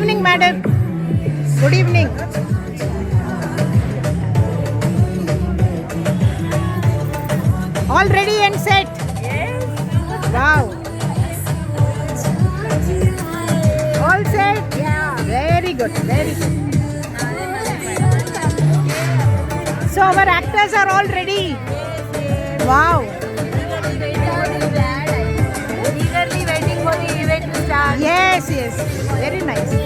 evening, madam. Good evening. All ready and set? Yes. Wow. All set? Yeah. Very good, very good. So our actors are all ready. Wow. Eagerly waiting for the event to start. Yes, yes. Very nice.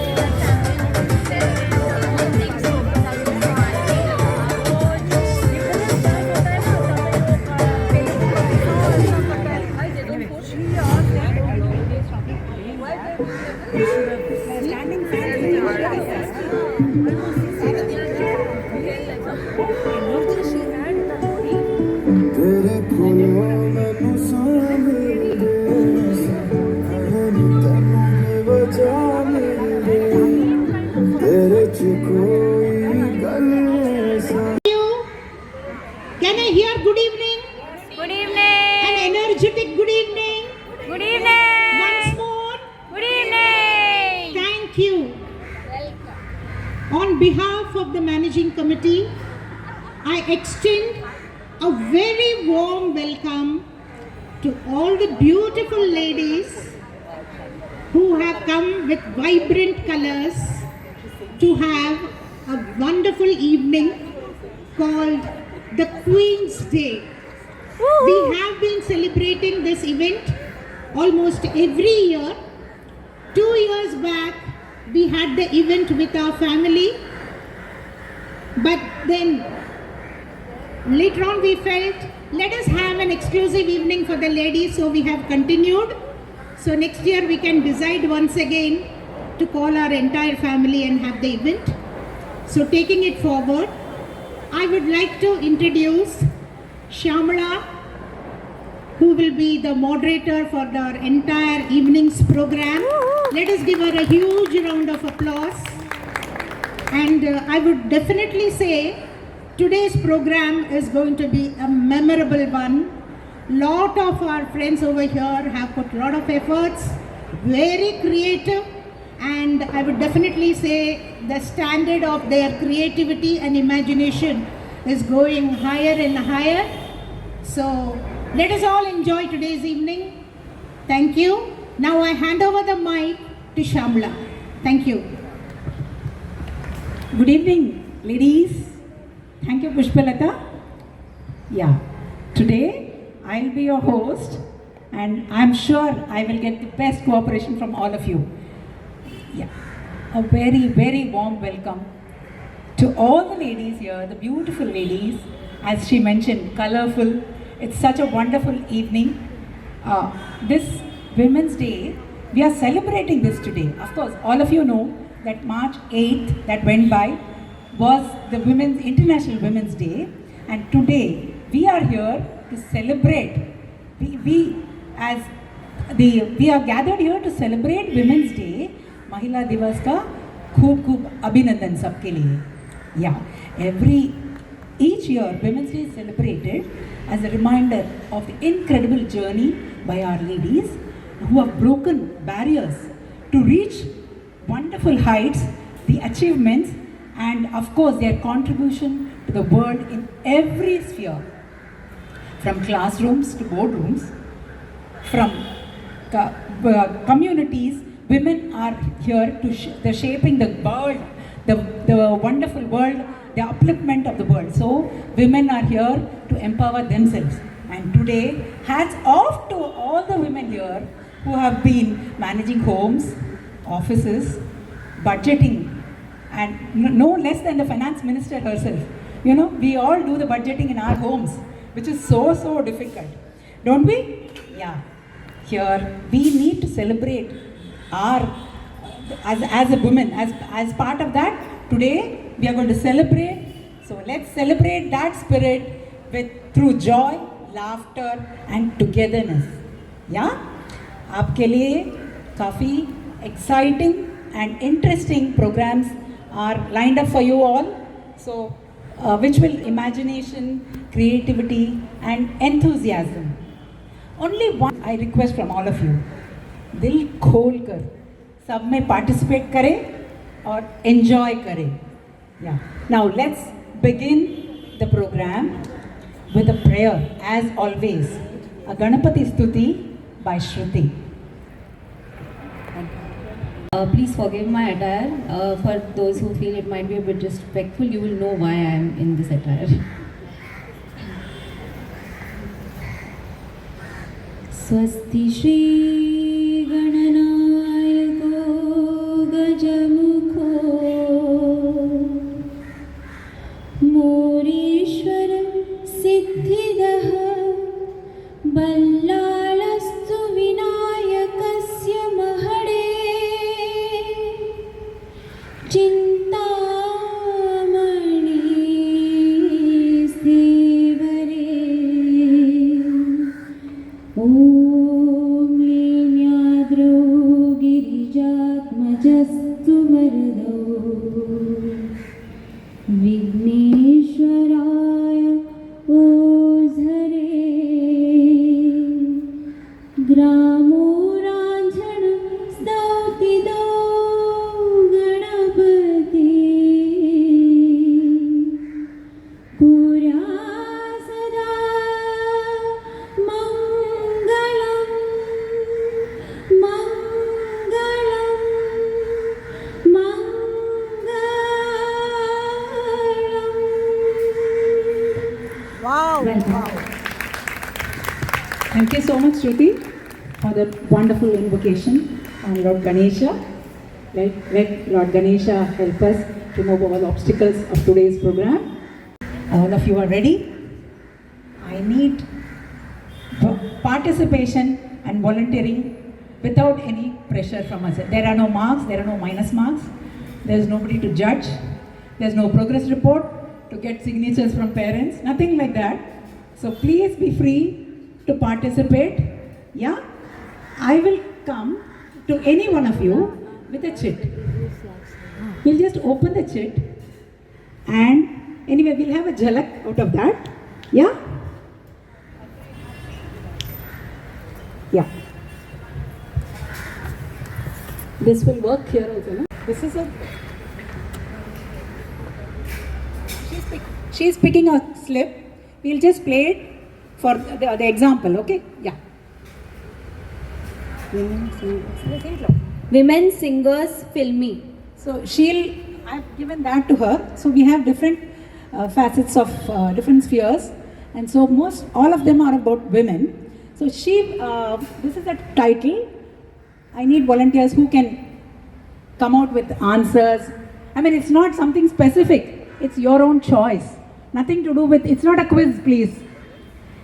तेरे कोलों मैनू सामने तैनू बेवजह मिले तेरे च कोई गल ऐसा Can I hear good evening? Good An evening. energetic good evening. Good evening. Once more. Good evening. Thank you. On behalf of the managing committee, I extend a very warm welcome to all the beautiful ladies who have come with vibrant colors to have a wonderful evening called the Queen's Day. We have been celebrating this event almost every year. 2 years back, we had the event with our family, but then later on we felt, let us have an exclusive evening for the ladies, so we have continued. So next year we can decide once again to call our entire family and have the event. So taking it forward, I would like to introduce Shyamala, who will be the moderator for the entire evening's program. Let us give her a huge round of applause. And I would definitely say today's program is going to be a memorable one. Lot of our friends over here have put a lot of efforts, very creative, and I would definitely say the standard of their creativity and imagination is going higher and higher. So let us all enjoy today's evening. Thank you. Now I hand over the mic to Shyamala. Thank you. Good evening, ladies. Thank you, Pushpalata. Yeah, today I'll be your host, and I'm sure I will get the best cooperation from all of you. Yeah, a very, very warm welcome to all the ladies here, the beautiful ladies, as she mentioned, colorful. It's such a wonderful evening. This Women's Day, we are celebrating this today. Of course, all of you know that March 8th that went by was the International Women's Day, and today we are here to celebrate. We are gathered here to celebrate Women's Day. Mahila Divas ka खूब अभिनंदन सबके लिए. Yeah, each year Women's Day is celebrated as a reminder of the incredible journey by our ladies who have broken barriers to reach wonderful heights, the achievements, and of course their contribution to the world in every sphere, from classrooms to boardrooms, from communities. Women are here to shaping the world, the wonderful world, the upliftment of the world. So women are here to empower themselves. And today, hats off to all the women here who have been managing homes, offices, budgeting, and no less than the finance minister herself. You know, we all do the budgeting in our homes, which is so difficult. Don't we? Yeah. Here, we need to celebrate as a woman, as part of that. Today, we are going to celebrate. So let's celebrate that spirit through joy, laughter, and togetherness. Yeah? आपके लिए काफ़ी exciting and interesting programs are lined up for you all. So, which will imagination, creativity, and enthusiasm. Only one I request from all of you. दिल खोल कर सब में participate करें और enjoy करें. Yeah. Now let's begin the program with a prayer as always. A Ganapati Stuti by Shruti. Please forgive my attire. For those who feel it might be a bit disrespectful, you will know why I am in this attire. Swasti Shri Gananayako Gajamukho Morishwaram Siddhidaha Ballalastu Vinayakasya Mahade Chintamani Sevare Om Linyadro Girijatmajastu Vardo Vigneshwaraya Ozhare Gramo Ranjana Stautido Ganapati Purya Sada Mangalam Mangalam Mangalam. Wow. Thank you so much, Shruti, for that wonderful invocation on Lord Ganesha. Let Lord Ganesha help us to remove all obstacles of today's program. All of you are ready? I need participation and volunteering without any pressure from us. There are no marks, there are no minus marks, there is nobody to judge, there is no progress report to get signatures from parents, nothing like that. So please be free to participate. Yeah? I will come to any one of you with a chit. We'll just open the chit and anyway we'll have a jhalak out of that. Yeah? Yeah. This will work here also, no? This is a... She's picking a slip. We'll just play it for the example, okay? Yeah. Women singers filmy. So I've given that to her. So we have different facets of different spheres. And so all of them are about women. So this is a title. I need volunteers who can come out with answers. I mean, it's not something specific. It's your own choice. Nothing to do with, it's not a quiz, please.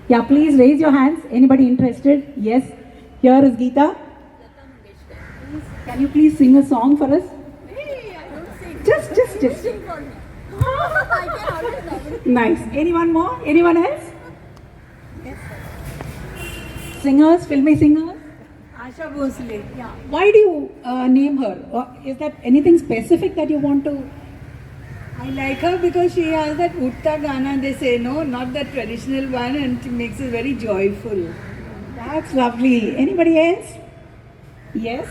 Yeah, please raise your hands. Anybody interested? Yes. Here is Geeta. Can you please sing a song for us? Just. Nice. Anyone more? Anyone else? Singers, filmy singers? Asha Bhosle. Yeah. Why do you name her? Or is that anything specific that you want to? I like her because she has that Utta Gana, they say, no, not that traditional one, and she makes it very joyful. That's lovely. Anybody else? Yes?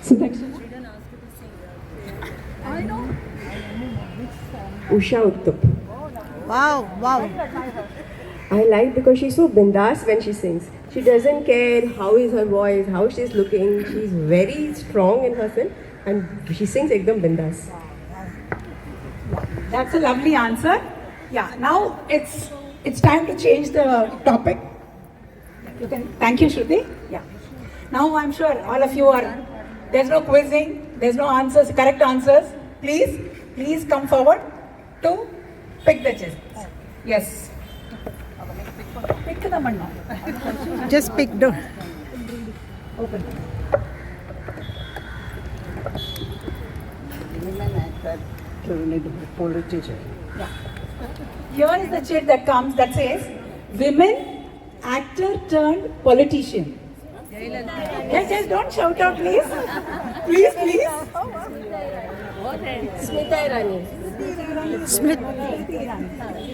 Sudaksha? Usha Uttup. Wow. I like because she's so bindas when she sings. She doesn't care how is her voice, how she's looking. She's very strong in herself and she sings ekdam bindas. That's a lovely answer. Yeah, now it's time to change the topic. You can thank you, Shruti. Yeah. Now I'm sure all of you there's no quizzing, there's no answers, correct answers. Please come forward to pick the chest. Yes. Pick the manna. Just pick the. Open. Yeah. Here is the chit that comes that says, women actor turned politician. Yes, don't shout out, please. Please. Smita Irani.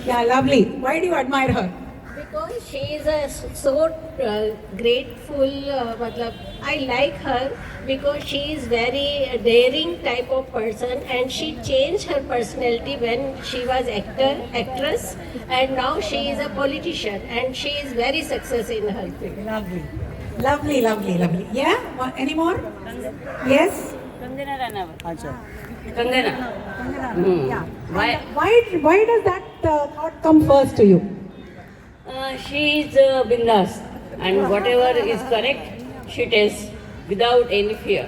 Yeah, lovely. Why do you admire her? Because she is so grateful. Matlab, I like her because she is very daring type of person, and she changed her personality when she was actress, and now she is a politician, and she is very success in her field. Lovely. Lovely, lovely, lovely. Yeah? Any more? Yes? Kangana Ranaut. Kangana. Yeah. Why? Why does that thought come first to you? She is bindas, and whatever is correct, she tells without any fear.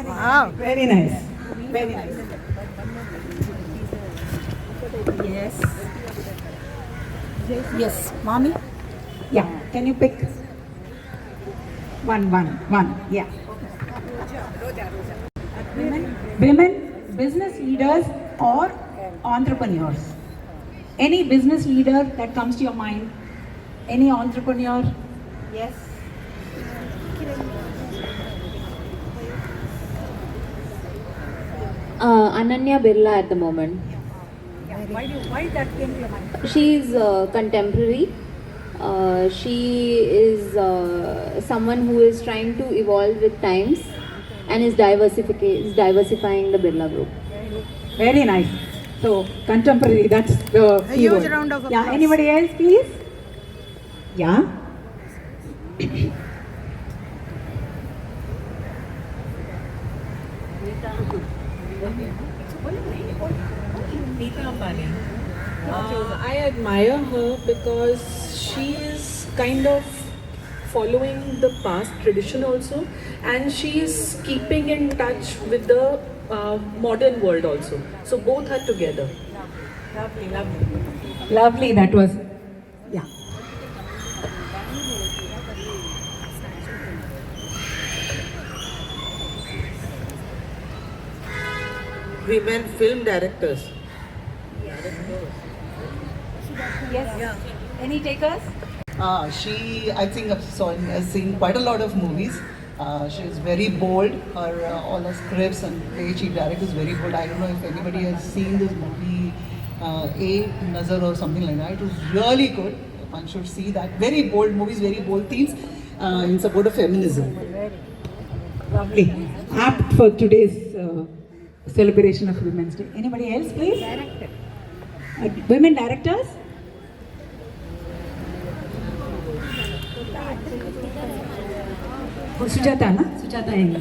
Wow. Very nice. Very nice. Yes. Yes. Mommy? Yeah. Can you pick? One. Yeah. Women, business leaders or entrepreneurs? Any business leader that comes to your mind? Any entrepreneur? Yes. Ananya Birla at the moment. Why that came to your mind? She is contemporary. She is someone who is trying to evolve with times and is diversifying the Birla Group. Very nice. So contemporary, that's the huge round of applause. Yeah, anybody else please? Yeah. Neeta Ambani. I admire her because she is kind of following the past tradition also, and she is keeping in touch with the modern world also. So both are together. Lovely, lovely. Lovely, that was. Yeah. Women film directors. Yes. Yeah. Any takers? I think I've seen quite a lot of movies. She is very bold. All her scripts and the way she directs is very good. I don't know if anybody has seen this movie, A Nazar or something like that. It was really good. One should see that. Very bold movies, very bold themes in support of feminism. Lovely. Apt for today's celebration of Women's Day. Anybody else, please? Women directors? Sujata, na? Sujata Enga.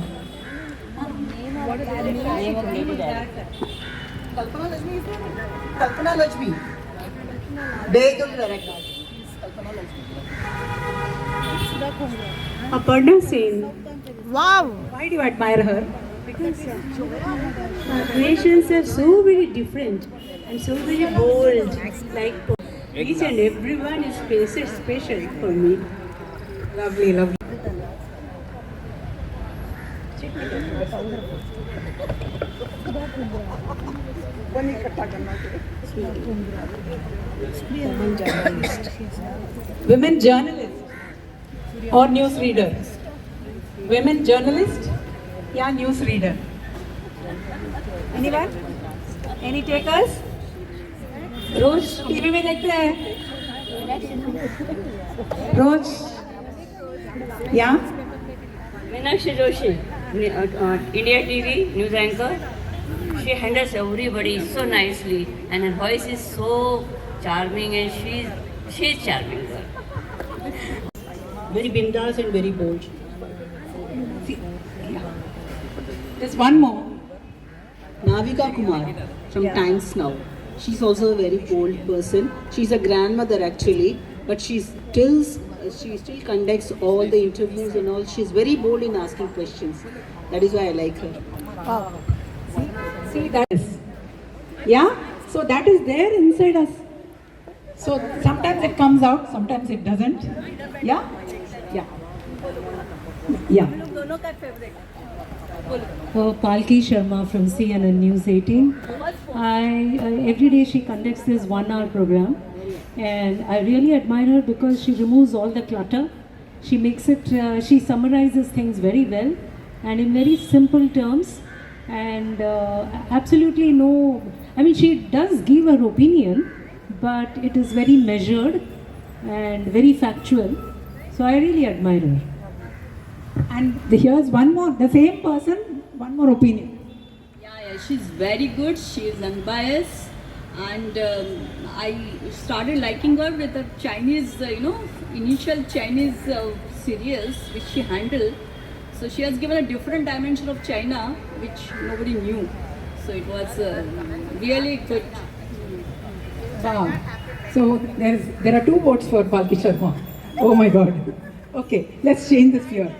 Kalpana Lajmi. They don't direct that. Aparna Sen. Wow! Why do you admire her? Because her creations are so very different and so very bold. Like each and everyone is special for me. Lovely, lovely. Women journalist or news reader? Women journalist या news reader? Anyone? Any takers? रोज TV में देखते हैं. रोज या Meenakshi Joshi, India TV news anchor. She handles everybody so nicely, and her voice is so charming, and she's charming girl. Very bindas and very bold. there's one more. Navika Kumar from Times Now. She's also a very bold person. She's a grandmother actually, but she still conducts all the interviews and all. She's very bold in asking questions. That is why I like her. Oh. See that is. Yeah? So that is there inside us. So sometimes it comes out, sometimes it doesn't. Yeah? Yeah. Yeah. Palki Sharma from CNN News 18. Every day she conducts this 1 hour program, and I really admire her because she removes all the clutter. She makes it, she summarizes things very well and in very simple terms, and absolutely no, I mean she does give her opinion, but it is very measured and very factual. So I really admire her. And here's one more, the same person, one more opinion. Yeah, she's very good. She is unbiased, and I started liking her with the Chinese, initial Chinese serials which she handled. So she has given a different dimension of China which nobody knew. So it was really good. Wow. So there are 2 votes for Palki Sharma. Oh my God. Okay, let's change this fear.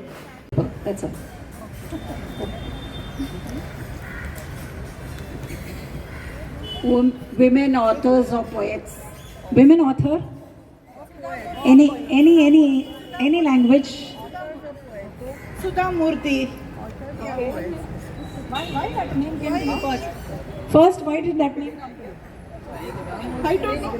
That's all. Women authors or poets. Women author? Any language? Sudha Murthy. Why that name came to you first? First, why did that name come to you? I don't know.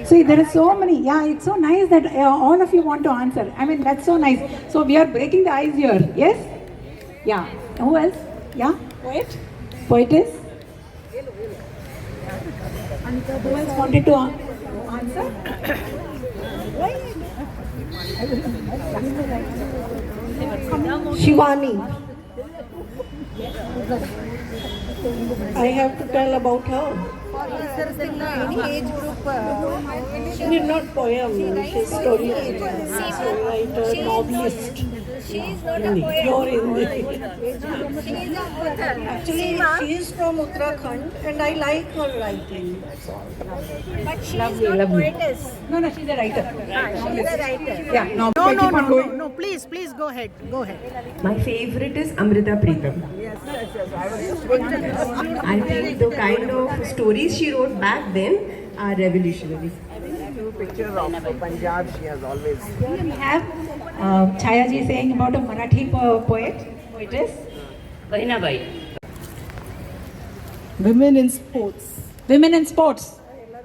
See, there are so many. Yeah, it's so nice that all of you want to answer. I mean, that's so nice. So we are breaking the ice here. Yes? Yeah. Who else? Yeah? Poet? Poetess? Who else wanted to answer? Shivani. I have to tell about her. Any age group? She's not poem. She's storywriter, novelist. She's not a poet. You're Hindi. She's a author. Actually, she is from Uttarakhand, and I like her writing. That's all. But she is not a poetess. No, she's a writer. She's a writer. Yeah, no, No, please, go ahead. My favorite is Amrita Pritam. I think the kind of stories she wrote back then are revolutionary. Pictures of Punjab, she has always. Here we have Chaya ji saying about a Marathi poetess. Bahinabai. Women in sports. Women in sports.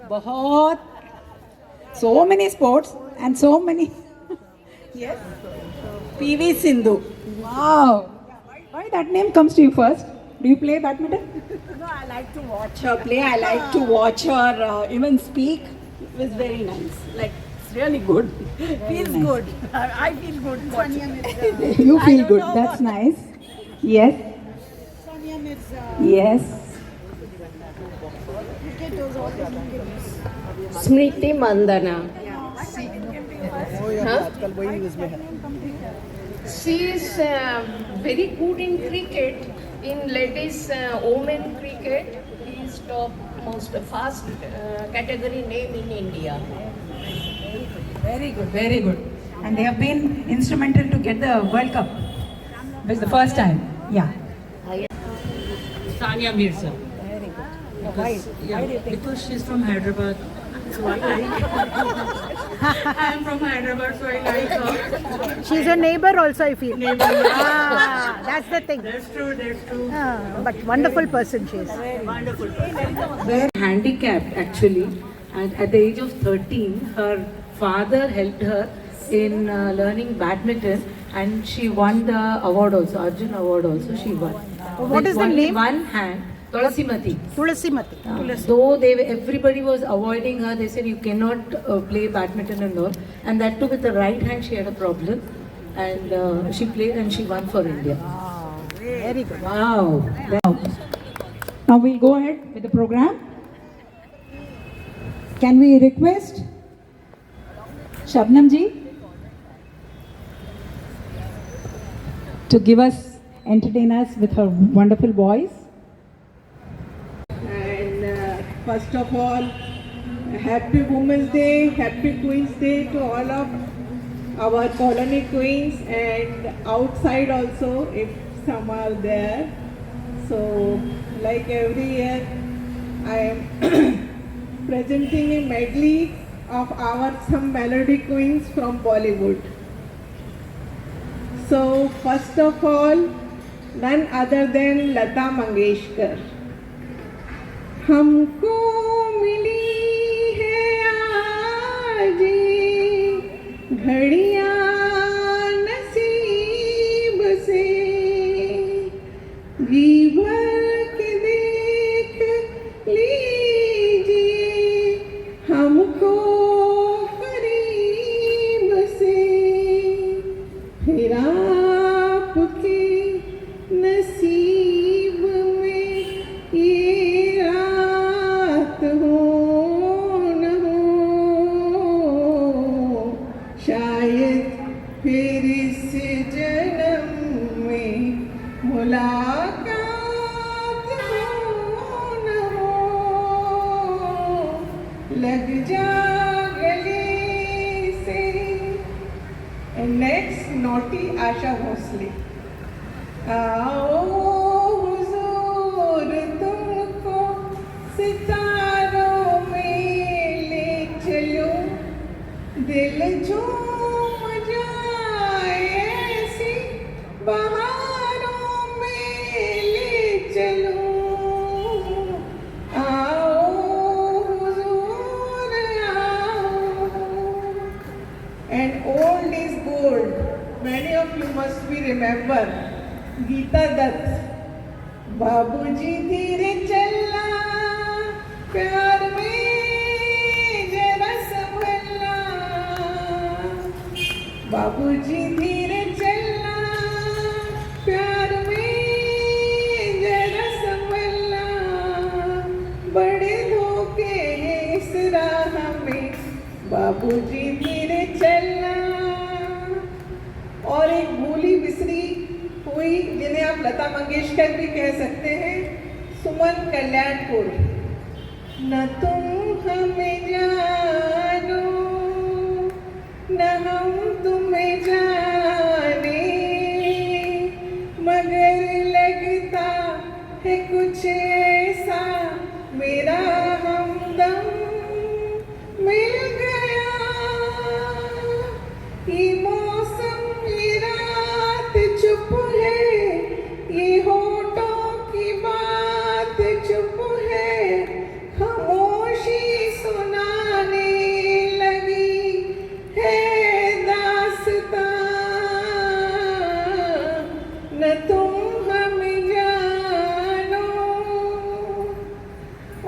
बहुत. So many sports and so many. Yes. PV Sindhu. Wow. Why that name comes to you first? Do you play badminton? No, I like to watch her play. I like to watch her even speak. It was very nice. Like, it's really good. Feels good. I feel good watching it. You feel good. That's nice. Yes. Yes. Smriti Mandana. She is very good in cricket. In ladies women cricket, he is top most fast category name in India. Very good, very good. And they have been instrumental to get the World Cup. This is the first time. Yeah. Sania Mirza. Because she's from Hyderabad. So I am from Hyderabad, so I like her. She's a neighbor also, I feel. That's the thing. That's true. But wonderful person she is. Wonderful. Very handicapped actually, and at the age of 13, her father helped her in learning badminton, and she won the award also, Arjun Award also she won. What is the name? One hand. Tulasimati. Tulasimati. Though everybody was avoiding her, they said you cannot play badminton and all. And that too with the right hand she had a problem. And she played and she won for India. Very good. Wow. Now we'll go ahead with the program. Can we request Shabnam ji to entertain us with her wonderful voice? First of all, happy Women's Day, happy Queen's Day to all of our colony queens and outside also if some are there. So, like every year, I am presenting a medley of some melody queens from Bollywood. So, first of all, none other than Lata Mangeshkar. हमको मिली है आज घड़ियां नसीब से जी भर के देख लीजिए हमको मोस्टली। आओ हुजूर तुमको सितारों में ले चलो, दिल झूम जाए ऐसी बहारों में ले चलो। आओ हुजूर आओ। And old is gold. Many of you must be remember Geeta Dutt. बाबूजी धीरे चलना, प्यार में जरा संभलना। बाबूजी धीरे चलना, प्यार में जरा संभलना। बड़े धोखे हैं इस राह में, बाबूजी धीरे चलना। और एक भूली बिसरी हुई जिन्हें आप लता मंगेशकर भी कह सकते हैं, सुमन कल्याणपुर। न तुम हमें जानो न हम तुम्हें जाने, मगर लगता है कुछ ऐसा मेरा हमदम मिल गया। ये मौसम ये रात चुप है, ये होठों की बात चुप है, खामोशी सुनाने लगी है दास्तां। न तुम हमें जानो।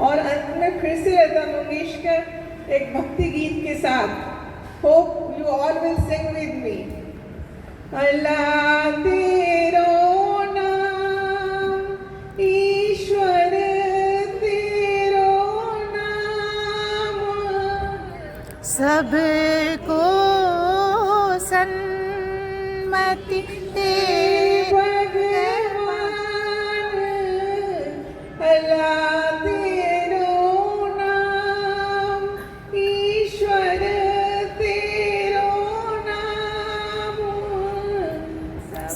और अंत में फिर से लता मंगेशकर एक भक्ति गीत के साथ। Hope you all will sing with me. अल्लाह तेरो नाम, ईश्वर तेरो नाम, सबको सन्मति दे भगवान। अल्लाह तेरो नाम, ईश्वर तेरो नाम,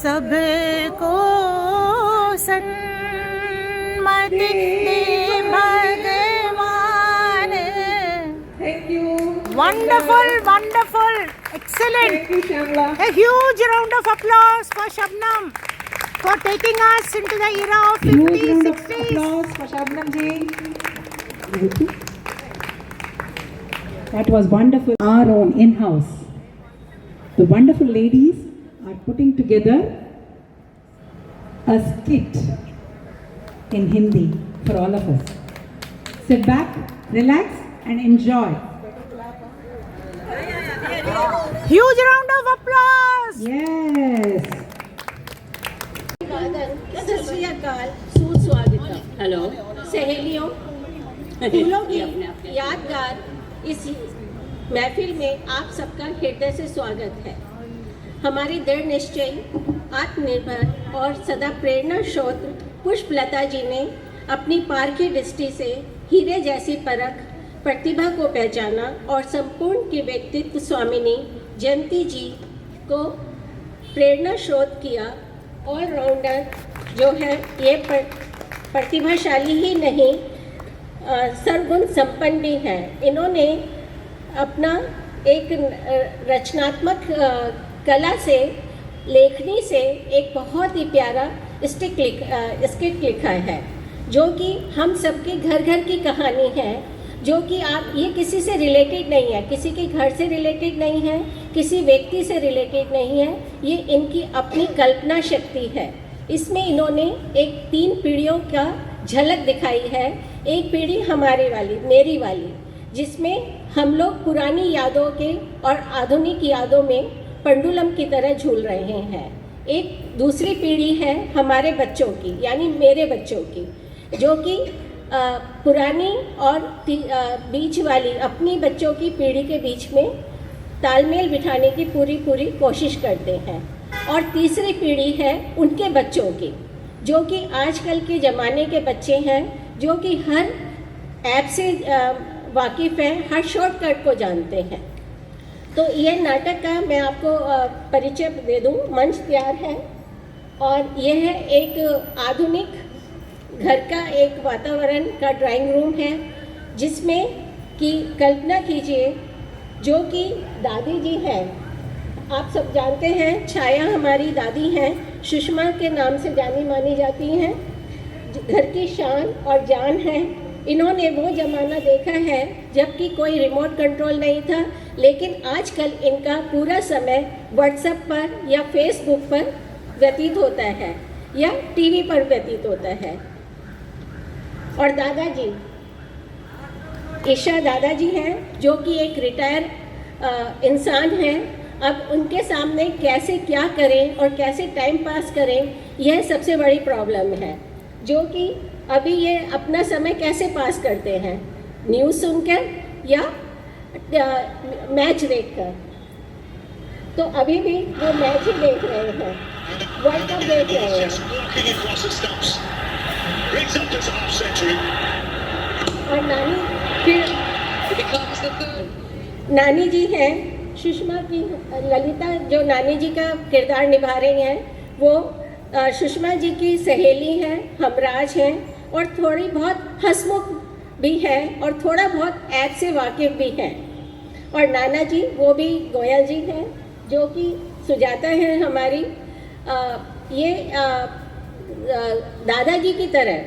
सबको सन्मति दे भगवान। Thank you. Wonderful, wonderful, excellent. Thank you, Shamla. A huge round of applause for Shabnam for taking us into the era of Huge 50s, round of 60s. applause for Shabnam ji. That was wonderful. Our own in-house. The wonderful ladies are putting together a skit in Hindi for all of us. Sit back, relax and enjoy. Huge round of applause. Yes. सत श्री अकाल, सुस्वागतम। Hello. सहेलियों, फूलों की यादगार इस महफिल में आप सबका हृदय से स्वागत है। हमारी दृढ़ निश्चयी, आत्मनिर्भर और सदा प्रेरणा स्रोत पुष्पलता जी ने अपनी पारखी दृष्टि से हीरे जैसी परख प्रतिभा को पहचाना और संपूर्ण की व्यक्तित्व स्वामिनी जयंती जी को प्रेरणा स्रोत किया। ऑलराउंडर जो है ये प्रतिभाशाली ही नहीं सर्वगुण संपन्न भी है। इन्होंने अपना एक रचनात्मक कला से, लेखनी से एक बहुत ही प्यारा स्किट लिखा है, जो कि हम सबके घर घर की कहानी है, जो कि आप ये किसी से रिलेटेड नहीं है, किसी के घर से रिलेटेड नहीं है, किसी व्यक्ति से रिलेटेड नहीं है, ये इनकी अपनी कल्पना शक्ति है। इसमें इन्होंने एक 3 पीढ़ियों का झलक दिखाई है। एक पीढ़ी हमारी वाली, मेरी वाली, जिसमें हम लोग पुरानी यादों के और आधुनिक यादों में पेंडुलम की तरह झूल रहे हैं। एक दूसरी पीढ़ी है हमारे बच्चों की, यानी मेरे बच्चों की, जो कि पुरानी और बीच वाली अपनी बच्चों की पीढ़ी के बीच में तालमेल बिठाने की पूरी कोशिश करते हैं। और तीसरी पीढ़ी है उनके बच्चों की, जो कि आजकल के ज़माने के बच्चे हैं, जो कि हर ऐप से वाकिफ़ हैं, हर शॉर्टकट को जानते हैं। तो ये नाटक का मैं आपको परिचय दे दूँ। मंच तैयार है और यह है एक आधुनिक घर का एक वातावरण का ड्राइंग रूम है, जिसमें कि कल्पना कीजिए जो कि दादी जी हैं, आप सब जानते हैं छाया हमारी दादी हैं, सुषमा के नाम से जानी मानी जाती हैं, घर की शान और जान है। इन्होंने वो ज़माना देखा है जबकि कोई रिमोट कंट्रोल नहीं था, लेकिन आजकल इनका पूरा समय व्हाट्सएप पर या फेसबुक पर व्यतीत होता है या टीवी पर व्यतीत होता है। और दादाजी, ईशा दादाजी हैं जो कि एक रिटायर इंसान हैं। अब उनके सामने कैसे क्या करें और कैसे टाइम पास करें, यह सबसे बड़ी प्रॉब्लम है। जो कि अभी ये अपना समय कैसे पास करते हैं, न्यूज़ सुनकर या मैच देखकर। तो अभी भी वो मैच ही देख रहे हैं, वर्ल्ड कप देख रहे हैं। और नानी जी हैं, सुषमा की ललिता जो नानी जी का किरदार निभा रही हैं, वो सुषमा जी की सहेली हैं, हमराज हैं और थोड़ी बहुत हंसमुख भी है और थोड़ा बहुत ऐप से वाकिफ भी हैं। और नाना जी वो भी गोयल जी हैं जो कि सुजाता हैं हमारी। दादाजी की तरह,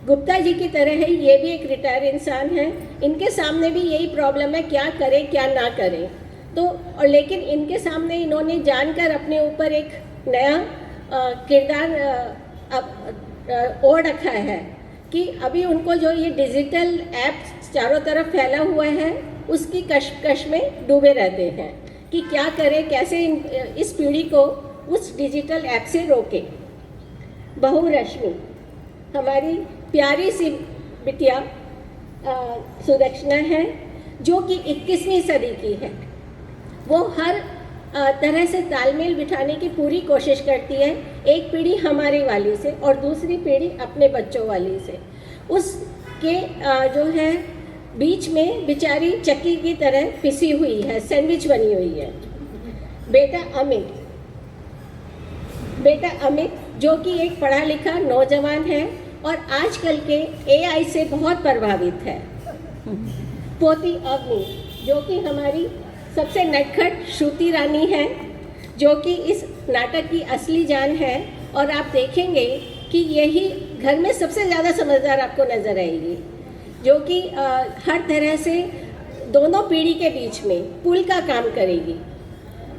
गुप्ता जी की तरह है, ये भी एक रिटायर इंसान है। इनके सामने भी यही प्रॉब्लम है, क्या करें क्या ना करें। तो और लेकिन इनके सामने इन्होंने जानकर अपने ऊपर एक नया किरदार ओढ़ रखा है कि अभी उनको जो ये डिजिटल ऐप चारों तरफ फैला हुआ है उसकी कश्मकश में डूबे रहते हैं कि क्या करें, कैसे इस पीढ़ी को उस डिजिटल ऐप से रोकें। बहू रश्मि, हमारी प्यारी सी बिटिया सुदक्षिणा है जो कि 21वीं सदी की है। वो हर तरह से तालमेल बिठाने की पूरी कोशिश करती है, एक पीढ़ी हमारी वाली से और दूसरी पीढ़ी अपने बच्चों वाली से। उसके जो है बीच में बेचारी चक्की की तरह पिसी हुई है, सैंडविच बनी हुई है। बेटा अमित जो कि एक पढ़ा लिखा नौजवान है और आजकल के AI से बहुत प्रभावित है। पोती अवनी जो कि हमारी सबसे नटखट श्रुति रानी है, जो कि इस नाटक की असली जान है। और आप देखेंगे कि यही घर में सबसे ज़्यादा समझदार आपको नज़र आएगी, जो कि हर तरह से दोनों पीढ़ी के बीच में पुल का काम करेगी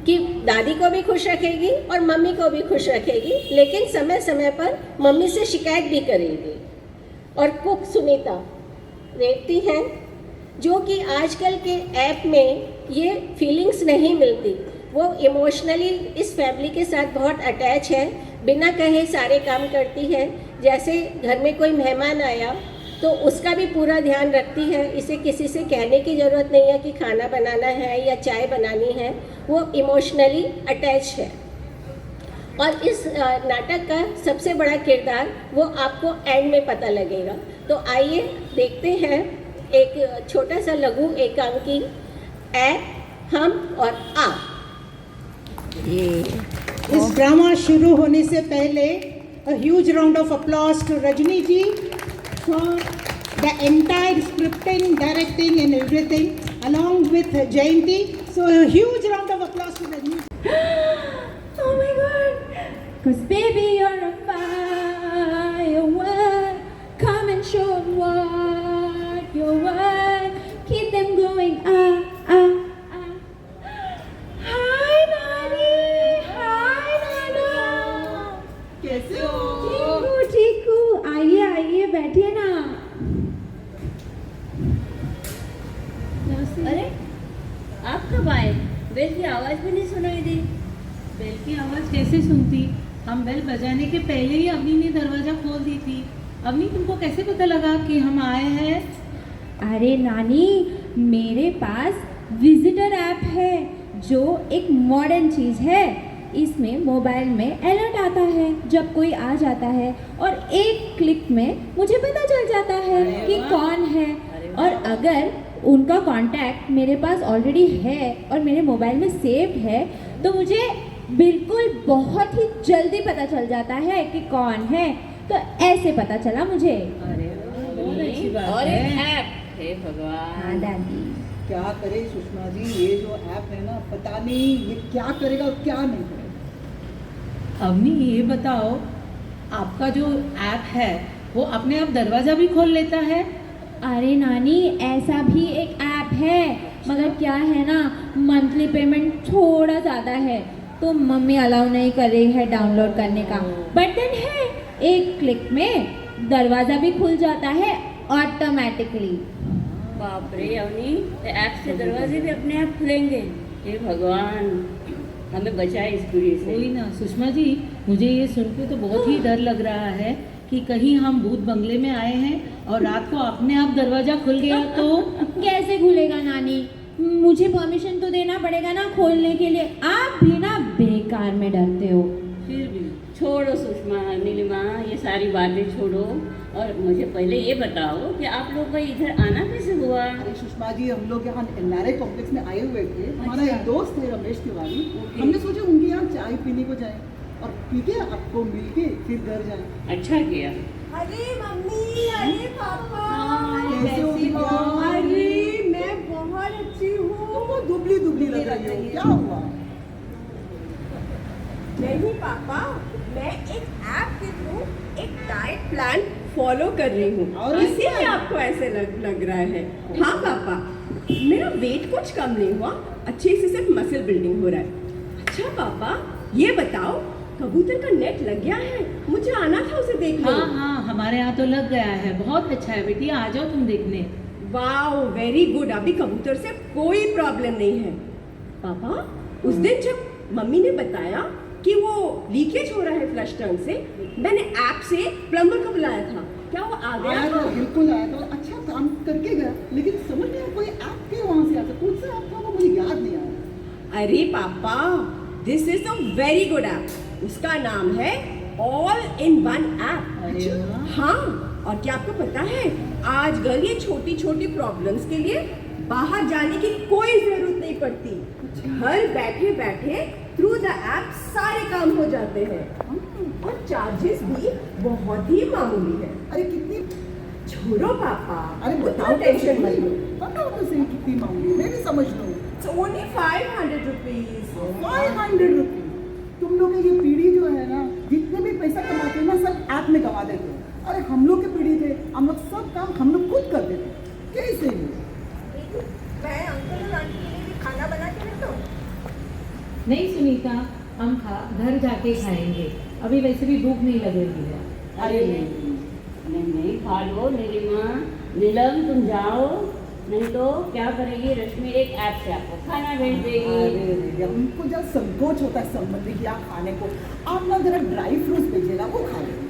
कि दादी को भी खुश रखेगी और मम्मी को भी खुश रखेगी, लेकिन समय समय पर मम्मी से शिकायत भी करेगी। और कुक सुनीता रेवती हैं जो कि आजकल के ऐप में ये फीलिंग्स नहीं मिलती, वो इमोशनली इस फैमिली के साथ बहुत अटैच है, बिना कहे सारे काम करती है। जैसे घर में कोई मेहमान आया तो उसका भी पूरा ध्यान रखती है, इसे किसी से कहने की ज़रूरत नहीं है कि खाना बनाना है या चाय बनानी है, वो इमोशनली अटैच है। और इस नाटक का सबसे बड़ा किरदार वो आपको एंड में पता लगेगा। तो आइए देखते हैं एक छोटा सा लघु एकांकी ऐप हम और आप। इस ड्रामा शुरू होने से पहले a huge round of applause to Rajni ji for the entire scripting, directing and everything along with Jayanti. So a huge round of applause to Rajni. Oh my God! 'Cause baby you're a firework, come and show what you're worth. Keep them going, Hi Nani, hi Nana. कैसे हो? ठीक हूँ, आइए बैठिए ना। अरे आप कब आए? बेल की आवाज़ भी नहीं सुनाई दी। बेल की आवाज़ कैसे सुनती? हम बेल बजाने के पहले ही अवनी ने दरवाज़ा खोल दी थी। अवनी, तुमको कैसे पता लगा कि हम आए हैं? अरे नानी, मेरे पास विजिटर ऐप है जो एक मॉडर्न चीज़ है। इसमें मोबाइल में अलर्ट आता है जब कोई आ जाता है और एक क्लिक में मुझे पता चल जाता है कि कौन है। और अगर उनका कांटेक्ट मेरे पास ऑलरेडी है और मेरे मोबाइल में सेव है, तो मुझे बिल्कुल बहुत ही जल्दी पता चल जाता है कि कौन है। तो ऐसे पता चला मुझे। बहुत अच्छी बात और ऐप हे भगवान। हाँ दादी। क्या करे सुषमा जी, ये जो ऐप है ना, पता नहीं ये क्या करेगा और क्या नहीं करेगा। अवनी ये बताओ, आपका जो ऐप है वो अपने आप दरवाज़ा भी खोल लेता है? अरे नानी, ऐसा भी एक ऐप है, मगर क्या है ना, मंथली पेमेंट थोड़ा ज़्यादा है, तो मम्मी अलाउ नहीं कर रही है डाउनलोड करने का। बट देन है, एक क्लिक में दरवाज़ा भी खुल जाता है ऑटोमेटिकली। बाप रे अवनी, ऐप से दरवाजे भी अपने आप खुलेंगे? हे भगवान, हमें बचाए इस बुरी से। वही ना सुषमा जी, मुझे ये सुन के तो बहुत ही डर लग रहा है कि कहीं हम भूत बंगले में आए हैं और रात को अपने आप दरवाजा खुल गया तो? कैसे खुलेगा नानी, मुझे परमिशन तो देना पड़ेगा ना खोलने के लिए। आप भी ना बेकार में डरते हो। फिर भी छोड़ो सुषमा, नीलिमा, ये सारी बातें छोड़ो और मुझे पहले ये बताओ कि आप लोग का इधर आना कैसे हुआ? अरे सुषमा जी, हम लोग यहाँ NRI कॉम्प्लेक्स में आए हुए थे। हमारा एक दोस्त है रमेश तिवारी, हमने सोचा उनके यहाँ चाय पीने को जाए और पी के आपको मिल के फिर घर जाए। अच्छा किया। अरे मम्मी, अरे पापा, कैसे हो बिटिया? अरे मैं बहुत अच्छी हूँ। दुबली दुबली लग रही हो, क्या हुआ? नहीं पापा, मैं एक ऐप के थ्रू एक डाइट प्लान फॉलो कर रही हूँ और इसीलिए आपको ऐसे लग रहा है। हाँ पापा, मेरा वेट कुछ कम नहीं हुआ, अच्छे से सिर्फ मसल बिल्डिंग हो रहा है। अच्छा पापा, ये बताओ, कबूतर का नेट लग गया है? मुझे आना था उसे देखने। हाँ हाँ, हमारे यहाँ तो लग गया है। बहुत अच्छा है बेटी, आ जाओ तुम देखने। Wow, very good. अभी कबूतर से कोई प्रॉब्लम नहीं है। पापा, उस दिन जब मम्मी ने बताया कि वो लीकेज हो रहा है फ्लश टैंक से, मैंने ऐप से प्लम्बर को बुलाया था। क्या वो आ गया था? बिल्कुल आया था, अच्छा काम करके गया, लेकिन समझ नहीं आया कोई ऐप के वहाँ से आता, कौन सा ऐप था वो मुझे याद नहीं आया। अरे पापा, this is a very good app. उसका नाम है ऑल इन वन ऐप। हाँ, और क्या आपको पता है, आजकल ये छोटी छोटी प्रॉब्लम्स के लिए बाहर जाने की कोई जरूरत नहीं पड़ती। घर बैठे बैठे थ्रू द ऐप सारे काम हो जाते हैं और चार्जेस भी बहुत ही मामूली है। अरे कितनी? छोड़ो पापा, अरे बताओ, टेंशन मत लो, बताओ तो सही कितनी मांगी, मैं भी समझ लूँ। It's only 500 rupees. 500 रुपीज? तुम लोग की ये पीढ़ी जो है ना, जितने भी पैसा कमाते हैं ना, सब ऐप में कमा देते हैं। अरे हम लोग की पीढ़ी थे, हम लोग सब काम हम लोग खुद करते थे। कैसे? मैं अंकल और आंटी के लिए भी खाना बना के रखता हूँ। नहीं सुनीता, हम घर जाके खाएंगे, अभी वैसे भी भूख नहीं लगेगी है। अरे नहीं खा लो नीलिमा। नीलम तुम जाओ, नहीं तो क्या करेगी रश्मि, एक ऐप से आपको खाना भेज देगी। हमको जब संकोच होता है संबंधी की आप खाने को, आप ना जरा ड्राई फ्रूट्स भेजिएगा, वो खा लेंगे।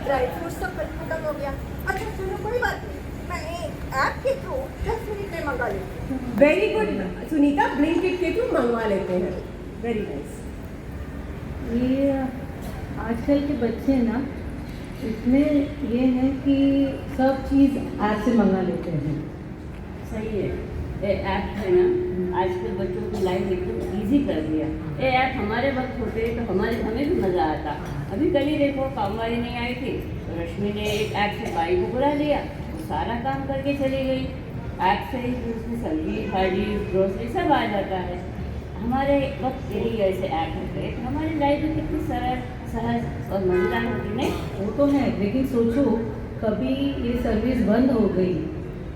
ड्राई फ्रूट्स तो कल खत्म हो गया। अच्छा सुनो, कोई बात नहीं, मैं एक ऐप के थ्रू 10 मिनट में मंगा लेती हूँ। वेरी गुड सुनीता, ब्लिंकिट के थ्रू मंगवा लेते हैं। Very nice. ये आजकल के बच्चे ना इतने ये हैं कि सब चीज़ ऐप से मंगा लेते हैं। सही है, ये ऐप है ना, आजकल बच्चों की लाइफ एकदम ईजी कर दिया। ये ऐप हमारे वक्त होते तो हमें भी मज़ा आता। अभी कल ही देखो, काम वाली नहीं आई थी तो रश्मि ने एक ऐप से बाई को बुला लिया, वो सारा काम करके चली गई। ऐप से ही उसमें सब्जी भाजी ग्रोसरी सब आ जाता है। हमारे वक्त यही ऐसे ऐप होते तो हमारी लाइफ भी कितनी सरल सहज और मज़ेदार होती। नहीं वो तो है, लेकिन सोचो कभी ये सर्विस बंद हो गई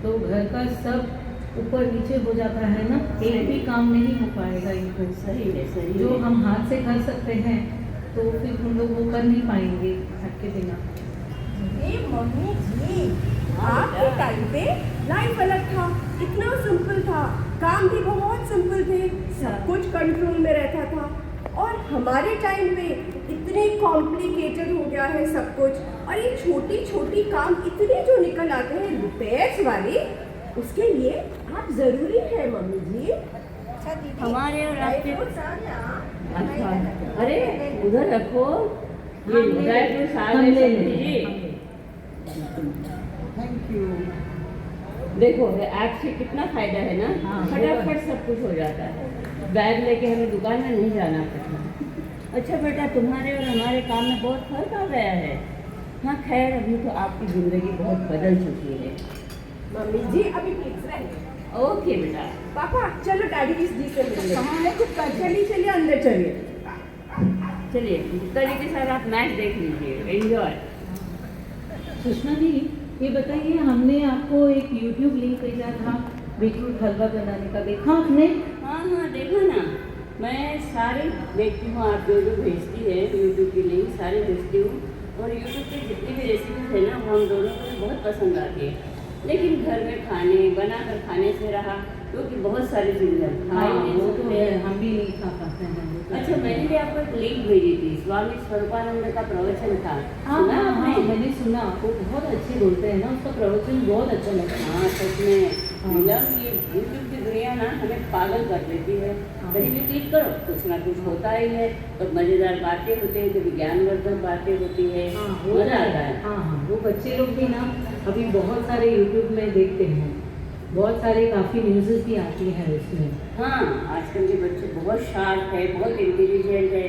तो घर का सब ऊपर नीचे हो जाता है ना, एक भी काम नहीं हो पाएगा। इनको सही है, सही जो है। हम हाथ से कर सकते हैं तो फिर हम लोग वो कर नहीं पाएंगे ऐप के बिना। मम्मी जी, आपके टाइम पे लाइफ अलग था, इतना सिंपल था, काम भी बहुत सिंपल थे, सब कुछ कंट्रोल में रहता था। और हमारे टाइम पे इतने कॉम्प्लिकेटेड हो गया है सब कुछ, और ये छोटी छोटी काम इतने जो निकल आते हैं रिपेयर्स वाले, उसके लिए आप जरूरी है मम्मी जी। अच्छा दीदी, हमारे और आपके अच्छा, अरे उधर रखो, ये ड्राई फ्रूट सारे थैंक यू। देखो ऐप से कितना फायदा है ना, फटाफट सब कुछ हो जाता है, बैग लेके हमें दुकान में नहीं जाना पड़ता। अच्छा बेटा, तुम्हारे और हमारे काम में बहुत फर्क आ गया है। हाँ खैर, अभी तो आपकी ज़िंदगी बहुत बदल चुकी है। मम्मी जी अभी फिक्स रहेंगे। ओके बेटा। पापा चलो डैडी जी से मिलने। कहाँ है कुत्ता? चलिए चलिए अंदर चलिए। चलिए गुप्ता जी के साथ आप मैच देख लीजिए, एंजॉय। सुषमा जी, ये बताइए, हमने आपको एक YouTube लिंक भेजा था बीटरूट हलवा बनाने का, देखा आपने? हाँ हाँ देखो ना, मैं सारे देखती हूँ, आप जो भेजती है यूट्यूब की लिंक सारे भेजती हूँ, और यूट्यूब पे जितनी भी रेसिपीज है ना वो हम दोनों को बहुत पसंद आती है। लेकिन घर में बनाकर खाने से रहा, क्योंकि बहुत सारी चीज़ें हम भी नहीं खा पाते हैं। अच्छा, मैंने भी आपको एक लिंक भेजी थी, स्वामी स्वरूपानंद का प्रवचन था। हाँ मैंने सुना, वो बहुत अच्छे बोलते हैं ना, उसका प्रवचन बहुत अच्छा लगा। हाँ सच में, मतलब ये यूट्यूब की दुनिया ना हमें पागल कर देती है। कहीं भी क्लिक करो कुछ ना कुछ होता ही है, तो मज़ेदार बातें होती है, कभी ज्ञानवर्धक बातें होती है, मज़ा आता है। हाँ, वो बच्चे लोग भी ना अभी बहुत सारे यूट्यूब में देखते हैं, बहुत सारे काफ़ी न्यूज़ेस भी आती हैं उसमें। हाँ, आजकल के बच्चे बहुत शार्प है, बहुत इंटेलिजेंट है,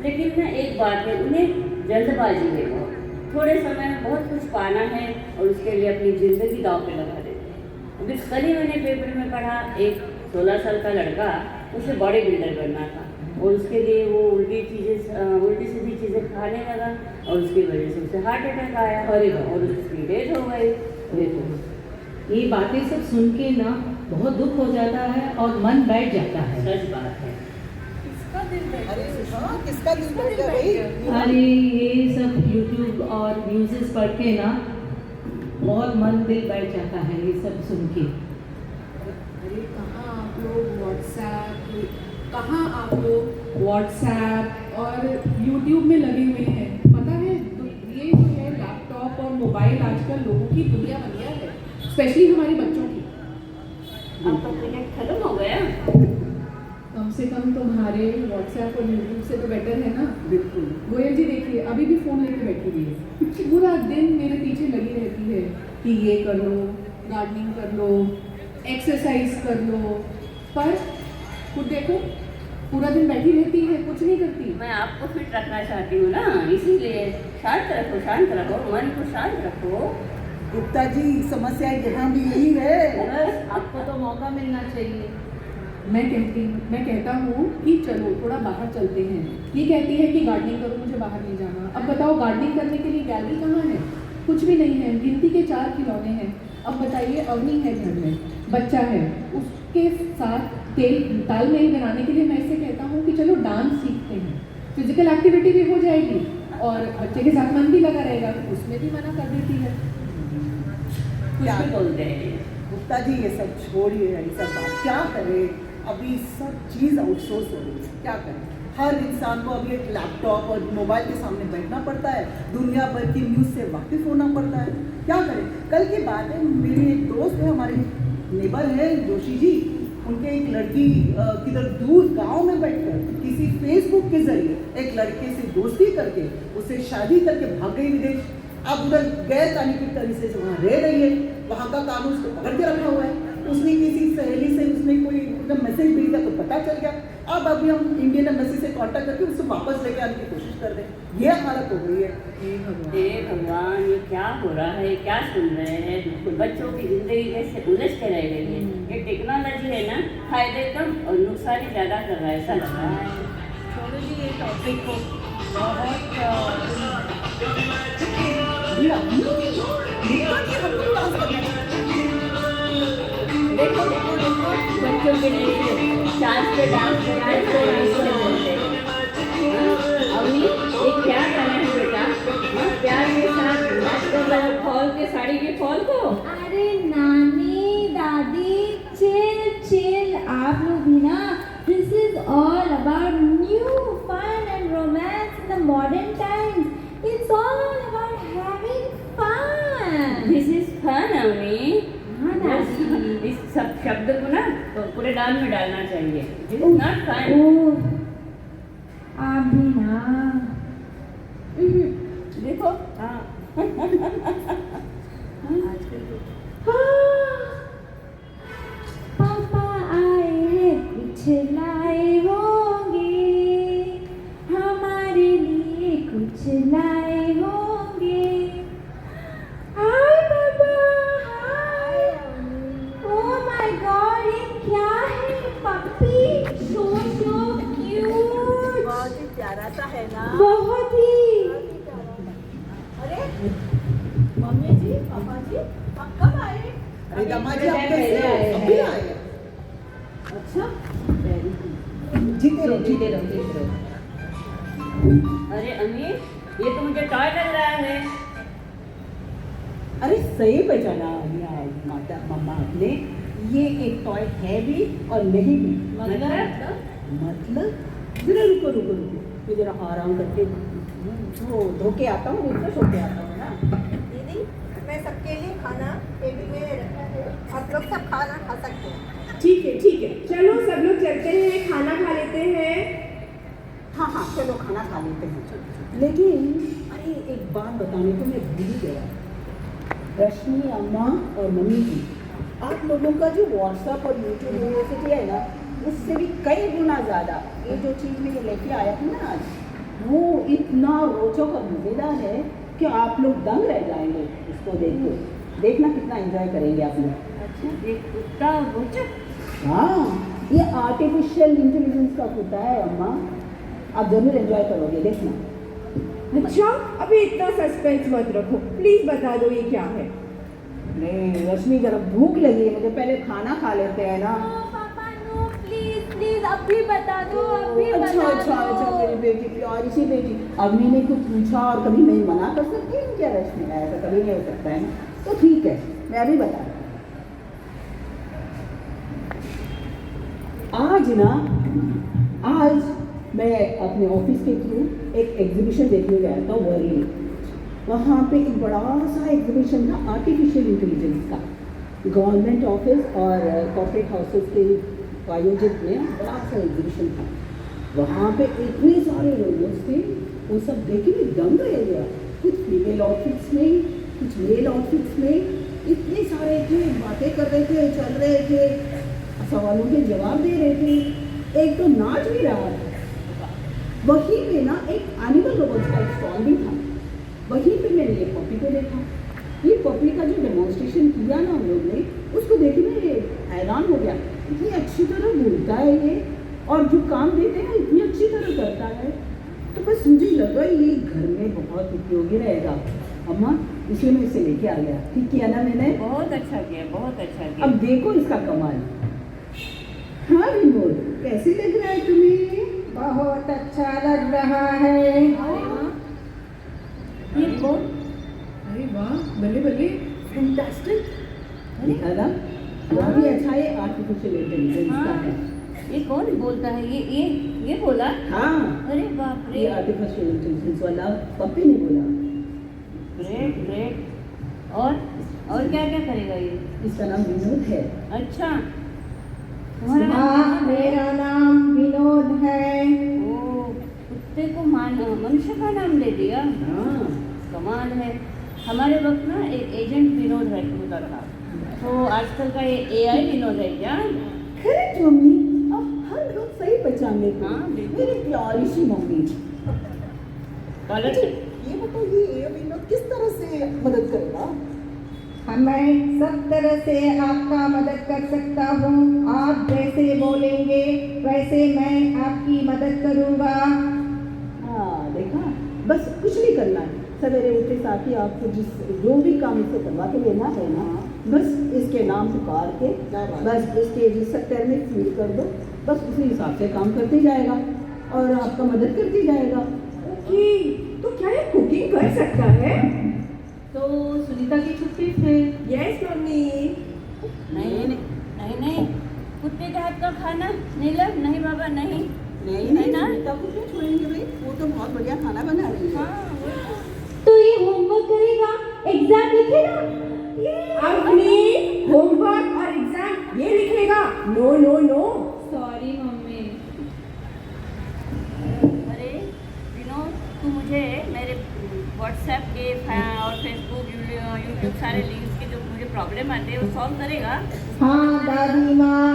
लेकिन ना एक बात है, उन्हें जल्दबाजी है बहुत, थोड़े समय में बहुत कुछ पाना है और उसके लिए अपनी ज़िंदगी दांव पे लगा देते हैं। अभी कल ही मैंने पेपर में पढ़ा, एक 16 साल का लड़का, उसे बॉडी बिल्डर करना था और उसके लिए वो उल्टी सीधी चीज़ें खाने लगा और उसकी वजह से उसे हार्ट अटैक आया और उसकी डेथ हो गई। देखो, ये बातें सब सुन के ना बहुत दुख हो जाता है और मन बैठ जाता है। सच बात है। किसका दिल बैठ गया भाई? अरे ये सब यूट्यूब और न्यूज़ेस पढ़ के ना बहुत मन दिल बैठ जाता है ये सब सुन के। अरे कहाँ आप लोग व्हाट्सएप और यूट्यूब में लगे हुए हैं। पता है तो ये जो है लैपटॉप और मोबाइल आजकल लोगों की दुनिया बन गया है, स्पेशली हमारे बच्चों की। आपका पीरियड खत्म हो गया? कम से कम तुम्हारे व्हाट्सएप और यूट्यूब से तो बेटर है ना। बिल्कुल। गोयल जी देखिए, अभी भी फ़ोन लेके बैठी हुई है, पूरा दिन मेरे पीछे लगी रहती है कि ये कर लो, गार्डनिंग कर लो, एक्सरसाइज कर लो, पर खुद देखो पूरा दिन बैठी रहती है, कुछ नहीं करती। मैं आपको फिट रखना चाहती हूँ ना, इसीलिए शांत रखो, मन को शांत रखो। गुप्ता जी, समस्या यहाँ भी यही है। बस आपको तो मौका मिलना चाहिए। मैं कहता हूँ कि चलो थोड़ा बाहर चलते हैं। ये कहती है कि गार्डनिंग करो, मुझे बाहर नहीं जाना। अब बताओ गार्डनिंग करने के लिए गैलरी कहाँ है? कुछ भी नहीं है, गिनती के 4 खिलौने हैं। अब बताइए, अवनी है घर में, बच्चा है, उसके साथ तालमेल बनाने के लिए मैं इससे कहता हूँ कि चलो डांस सीखते हैं, फिजिकल एक्टिविटी भी हो जाएगी और बच्चे के साथ मन भी लगा रहेगा। उसमें भी मना कर देती है। क्या बोलते हैं गुप्ता जी, ये सब छोड़िए, ये सब बात क्या करें, अभी सब चीज़ आउटसोर्स हो रही है, क्या करें। हर इंसान को अभी एक लैपटॉप और मोबाइल के सामने बैठना पड़ता है, दुनिया भर की न्यूज़ से वाकिफ होना पड़ता है, क्या करें। कल की बात है, मेरी एक दोस्त है, हमारे नेबर है जोशी जी, उनके एक लड़की किधर दूर गांव में बैठकर किसी फेसबुक के जरिए एक लड़के से दोस्ती करके उसे शादी करके भाग गई विदेश। अब उधर गैर कानूनी तरीके से वहाँ रह रही है, वहाँ का कानून उसको पकड़ के रखा हुआ है। उसने किसी सहेली से उसने कोई जब मैसेज भेजा तो पता चल गया। अब अभी हम इंडियन एम्बेसी से कांटेक्ट करके उससे वापस लेके आने की कोशिश कर रहे हैं। ये हालत हो गई है। हे भगवान, ये क्या हो रहा है, क्या सुन रहे हैं? बच्चों की जिंदगी कैसे उलझ के रह गई है। ये टेक्नोलॉजी है ना, फायदे कम और नुकसान ही ज़्यादा कर रहा है, ऐसा लग रहा है। छोड़ो जी ये टॉपिक को, देखो बच्चों के लिए चांस पे डांस बोलते हैं। अभी ये क्या करना है बेटा? प्यार के साथ फॉल के साड़ी के फॉल को। अरे नानी दादी चिल आप लोग भी ना, this is all about new fun and romance in the modern times. It's all about having fun. This is fun अमी। इस सब शब्द को ना पूरे डाल में डालना चाहिए। This is not fun. आप भी ना देखो, हाँ अरे दामाजी आप कैसे हो? अभी आए? अच्छा, वेरी गुड। जीते रहो, जीते रहो, जीते रहो। अरे अम्मी, ये तो मुझे टॉय लग रहा है। अरे सही पहचाना माता मम्मा आपने, ये एक टॉय है भी और नहीं भी। मतलब जरा रुको रुको रुको, मैं जरा आराम करके धो के आता हूँ, रिफ्रेश होके आता हूँ ना। दीदी, मैं सबके लिए खाना टेबल में रखा है, आप लोग सब खाना खा सकते हैं। ठीक है, चलो सब लोग चलते हैं, खाना खा लेते हैं। हाँ हाँ चलो खाना खा लेते हैं। लेकिन अरे एक बात बताने को मैं भूल ही गया, रश्मि अम्मा और मम्मी जी, आप लोगों का जो व्हाट्सएप और यूट्यूब यूनिवर्सिटी है ना, उससे भी कई गुना ज़्यादा ये जो चीज़ में ये लेके आया हूँ ना आज, वो इतना रोचक और मज़ेदार है कि आप लोग दंग रह जाएंगे इसको देखना कितना एंजॉय करेंगे आप लोग। अच्छा, एक कुत्ता रोचक? हाँ, ये आर्टिफिशियल इंटेलिजेंस का कुत्ता है अम्मा, आप जरूर एंजॉय करोगे, देखना। अच्छा, अभी इतना सस्पेंस मत रखो, प्लीज बता दो ये क्या है। नहीं रश्मि, जरा भूख लगी है मुझे, पहले खाना खा लेते हैं ना। पापा नो, प्लीज प्लीज अभी बता दो, अभी अच्छा मेरी बेटी, प्यारी सी बेटी, अम्मी ने कुछ पूछा और कभी मैं मना कर सकती हूँ क्या रश्मि? ऐसा कभी नहीं हो सकता है ना, तो ठीक है मैं अभी बता। आज मैं अपने ऑफिस के थ्रू एक एग्जीबिशन देखने गया था वरी में। वहाँ पे एक बड़ा सा एग्जीबिशन था आर्टिफिशियल इंटेलिजेंस का, गवर्नमेंट ऑफिस और कॉर्पोरेट हाउसेस के आयोजित में बड़ा सा एग्जीबिशन था। वहाँ पे इतने सारे रोबोट्स थे, वो सब देख के दंग रह गया। कुछ फीमेल आउटफिट्स में, कुछ मेल आउटफिट्स में, इतने सारे थे, बातें कर रहे थे, चल रहे थे, सवालों के जवाब दे रहे थे, एक तो नाच भी रहा था। वहीं पे ना एक एनिमल रोबोट्स का एक स्टॉल भी था। वहीं पे मैंने ये पपी को देखा। ये पपी का जो डेमोन्स्ट्रेशन किया ना हम लोग ने, उसको देख के मैं हैरान हो गया, इतनी अच्छी तरह बोलता है ये, और जो काम देते हैं इतनी अच्छी तरह करता है। तो बस मुझे लगा ये घर में बहुत उपयोगी रहेगा अम्मा, इसलिए मैं इसे लेके आ गया। ठीक किया ना मैंने? बहुत अच्छा किया, बहुत अच्छा किया। अब देखो इसका कमाल। हाँ विनोद, कैसे लग रहा है तुम्हें? बहुत अच्छा लग रहा है। ये कौन? अरे वाह, बल्ले बल्ले, फैंटास्टिक। देखा ना, बहुत ही अच्छा ये आर्टिफिशियल इंटेलिजेंस का है। ये कौन बोलता है? ये बोला? हाँ, अरे बाप रे, ये आर्टिफिशियल इंटेलिजेंस वाला पप्पी ने बोला। Great great. और क्या क्या करेगा ये? इसका नाम विनोद है। अच्छा, हाँ, मेरा नाम विनोद है। ओ, कुत्ते को मनुष्य का नाम दे दिया। हाँ, कमाल है। हमारे वक्त ना एक एजेंट विनोद होता था, तो आजकल का ये AI विनोद है क्या? करेक्ट मम्मी, अब हर लोग सही पहचान लेते हाँ, हैं। बिल्कुल। मेरी प्यारी सी मम्मी। कॉलर ये बताइए, ये विनोद किस तरह से मदद करेगा? मैं सब तरह से आपका मदद कर सकता हूँ। आप जैसे बोलेंगे वैसे मैं आपकी मदद करूँगा। हाँ देखा, बस कुछ नहीं करना है। सवेरे उठते साथ ही आपको जो भी काम इससे करवा के लेना है ना, बस इसके नाम पुकार के, बस इसके जिस सेक्टर में फीड कर दो, बस उसी हिसाब से काम करते जाएगा और आपका मदद करते जाएगा। ओके, तो क्या ये कुकिंग कर सकता है? तो सुनीता की छुट्टी से। Yes mummy. नहीं, कुत्ते के हाथ का खाना नीलम, नहीं बाबा नहीं। नहीं ना, सुनीता को क्यों छोड़ेंगे भाई, वो तो बहुत बढ़िया खाना बना रही है। तो ये होमवर्क करेगा, एग्जाम लिखेगा। अपनी होमवर्क और एग्जाम ये लिखेगा? No no no. Sorry mummy. अरे विनोद, तू मुझे मेरे व्हाट्सएप के और फेसबुक यूट्यूब सारे लिंक्स के जो मुझे प्रॉब्लम आते हैं वो सॉल्व करेगा? हाँ दादी माँ।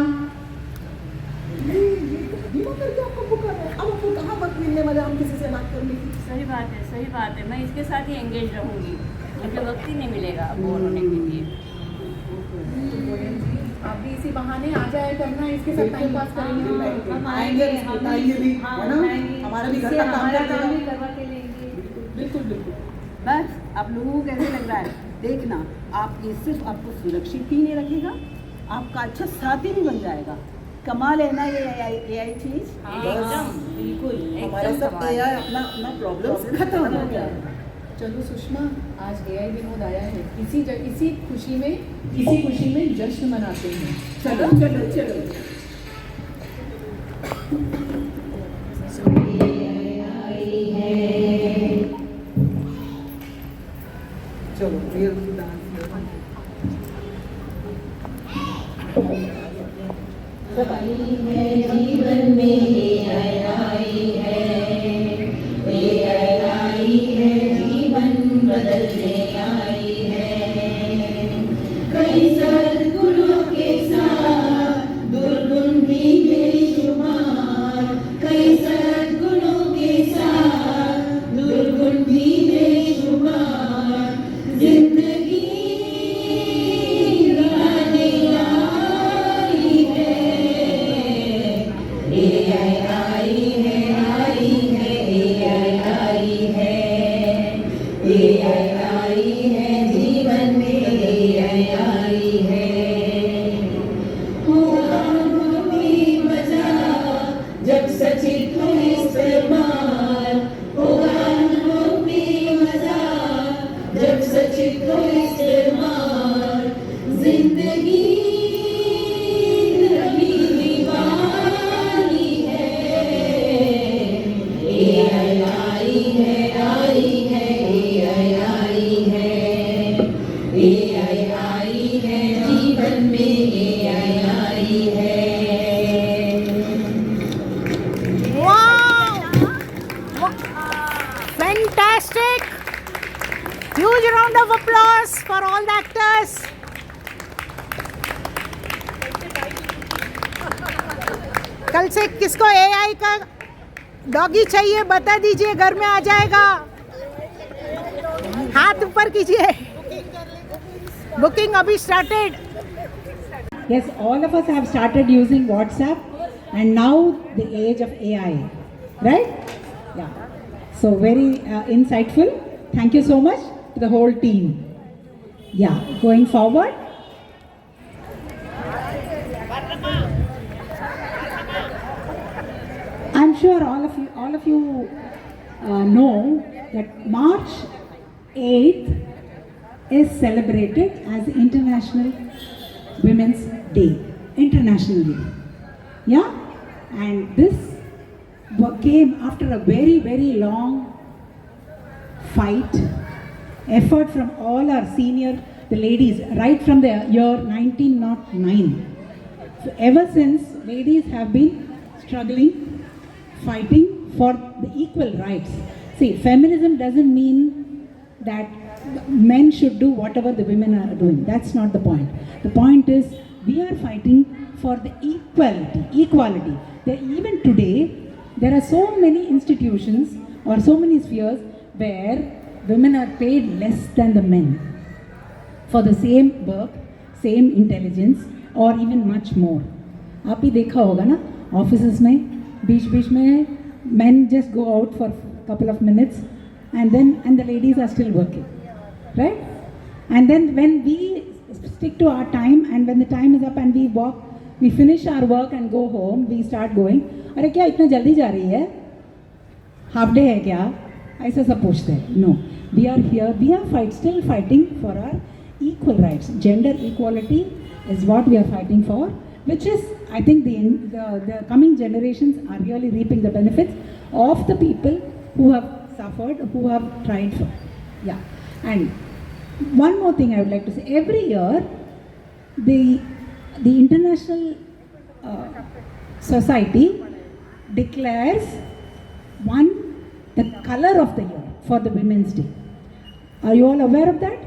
बीमा करके आपको पुकार है, अब आपको कहाँ वक्त मिलने वाला हम किसी से बात करने की? सही बात है, मैं इसके साथ ही एंगेज रहूँगी, मुझे वक्त ही नहीं मिलेगा बोर होने के लिए। आप भी इसी बहाने आ जाए करना, इसके साथ टाइम पास करेंगे। हम आएंगे, बताइए भी, है ना? हमारा भी घर का काम भी करवा के लेंगे। बिल्कुल बिल्कुल। बस आप लोगों को कैसे लग रहा है? देखना, आप ये सिर्फ आपको सुरक्षित ही नहीं रखेगा, आपका अच्छा साथी भी बन जाएगा। कमाल है ना ये AI चीज। बिल्कुल हमारा सब AI अपना अपना प्रॉब्लम्स खत्म हो गया। चलो सुषमा, आज AI विनोद आया है, इसी खुशी में जश्न मनाते हैं। चलो चलो चलो। चलो रियल डांस जीवन में AI है, जीवन बदलने आई है। कई सद्गुणों के साथ दुर्गुण भी बेशुमार, कई सद्गुणों के साथ दुर्गुण भी बेशुमार। जिंदगी दिखाने आई है, AI आई है, AI आई है, जीवन में AI आई है। होगा भी मजा जब सचित हो इस्तेमाल, होगा भी मजा जब सचित हो इस्तेमाल। जिंदगी रही दीवानी है, AI आई है, AI आई है, जीवन में AI आई है। Fantastic! Huge round of applause for all the actors. कल से किसको AI का डॉगी चाहिए बता दीजिए, घर में आ जाएगा। हाथ ऊपर कीजिए। Booking abhi started. Yes, all of us have started using WhatsApp, and now the age of AI, right? Yeah. So very insightful. Thank you so much to the whole team. Yeah, going forward. I'm sure all of you know that March 8th is celebrated as International Women's Day, internationally. Yeah, and this came after a very, very long fight, effort from all our senior, the ladies, right from the year 1909. So ever since, ladies have been struggling, fighting for the equal rights. See, feminism doesn't mean that men should do whatever the women are doing. That's not the point. The point is we are fighting for the equality. Even today, there are so many institutions or so many spheres where women are paid less than the men for the same work, same intelligence or even much more. आप ही देखा होगा ना, offices में बीच में men just go out for a couple of minutes and the ladies are still working, right? And then when we stick to our time and when the time is up and we walk, we finish our work and go home, we start going, अरे क्या इतना जल्दी जा रही है, half day है क्या, ऐसा सब पूछते हैं. No, we are here, we are still fighting for our equal rights. Gender equality is what we are fighting for, which is, I think the coming generations are really reaping the benefits of the people who have suffered, who have tried for. Yeah. And one more thing I would like to say, every year the International Society declares the color of the year for the Women's Day. Are you all aware of that?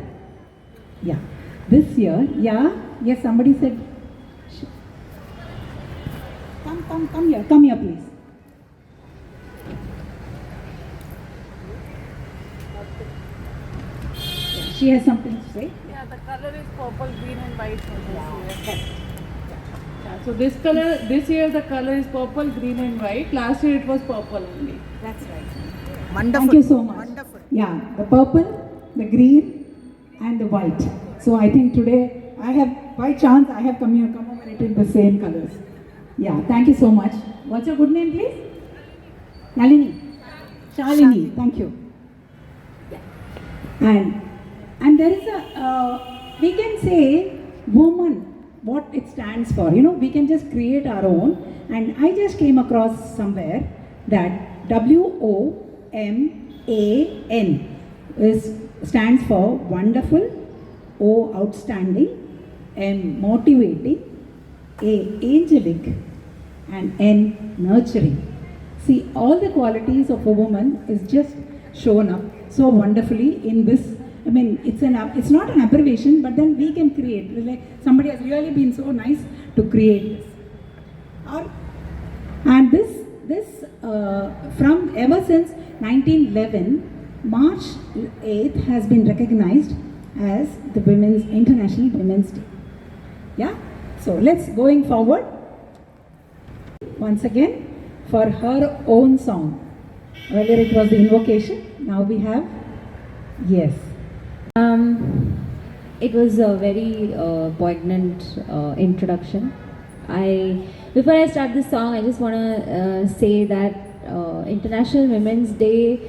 Yeah. This year, yes, somebody said, come here please. She has something to say. Yeah, the color is purple, green and white for this year. Yeah, so this year the color is purple, green and white. Last year it was purple only. That's right. Wonderful. Thank you so much. Wonderful. Yeah, the purple, the green and the white. So I think today I have, by chance, I have commemorated the same colors. Yeah, thank you so much. What's your good name, please? Nalini. Shalini, thank you. And there is a, we can say woman, what it stands for. You know, we can just create our own. And I just came across somewhere that WOMAN stands for wonderful, O outstanding, M motivating, A angelic, and N nurturing. See, all the qualities of a woman is just shown up so wonderfully in this. I mean, it's not an abbreviation, but then we can create. Like somebody has really been so nice to create this. And this from ever since 1911, March 8th has been recognized as the International Women's Day. Yeah. So let's going forward. Once again, for her own song. Earlier it was the invocation. Now we have, yes. It was a very poignant introduction. Before I start this song, I just want to say that International Women's Day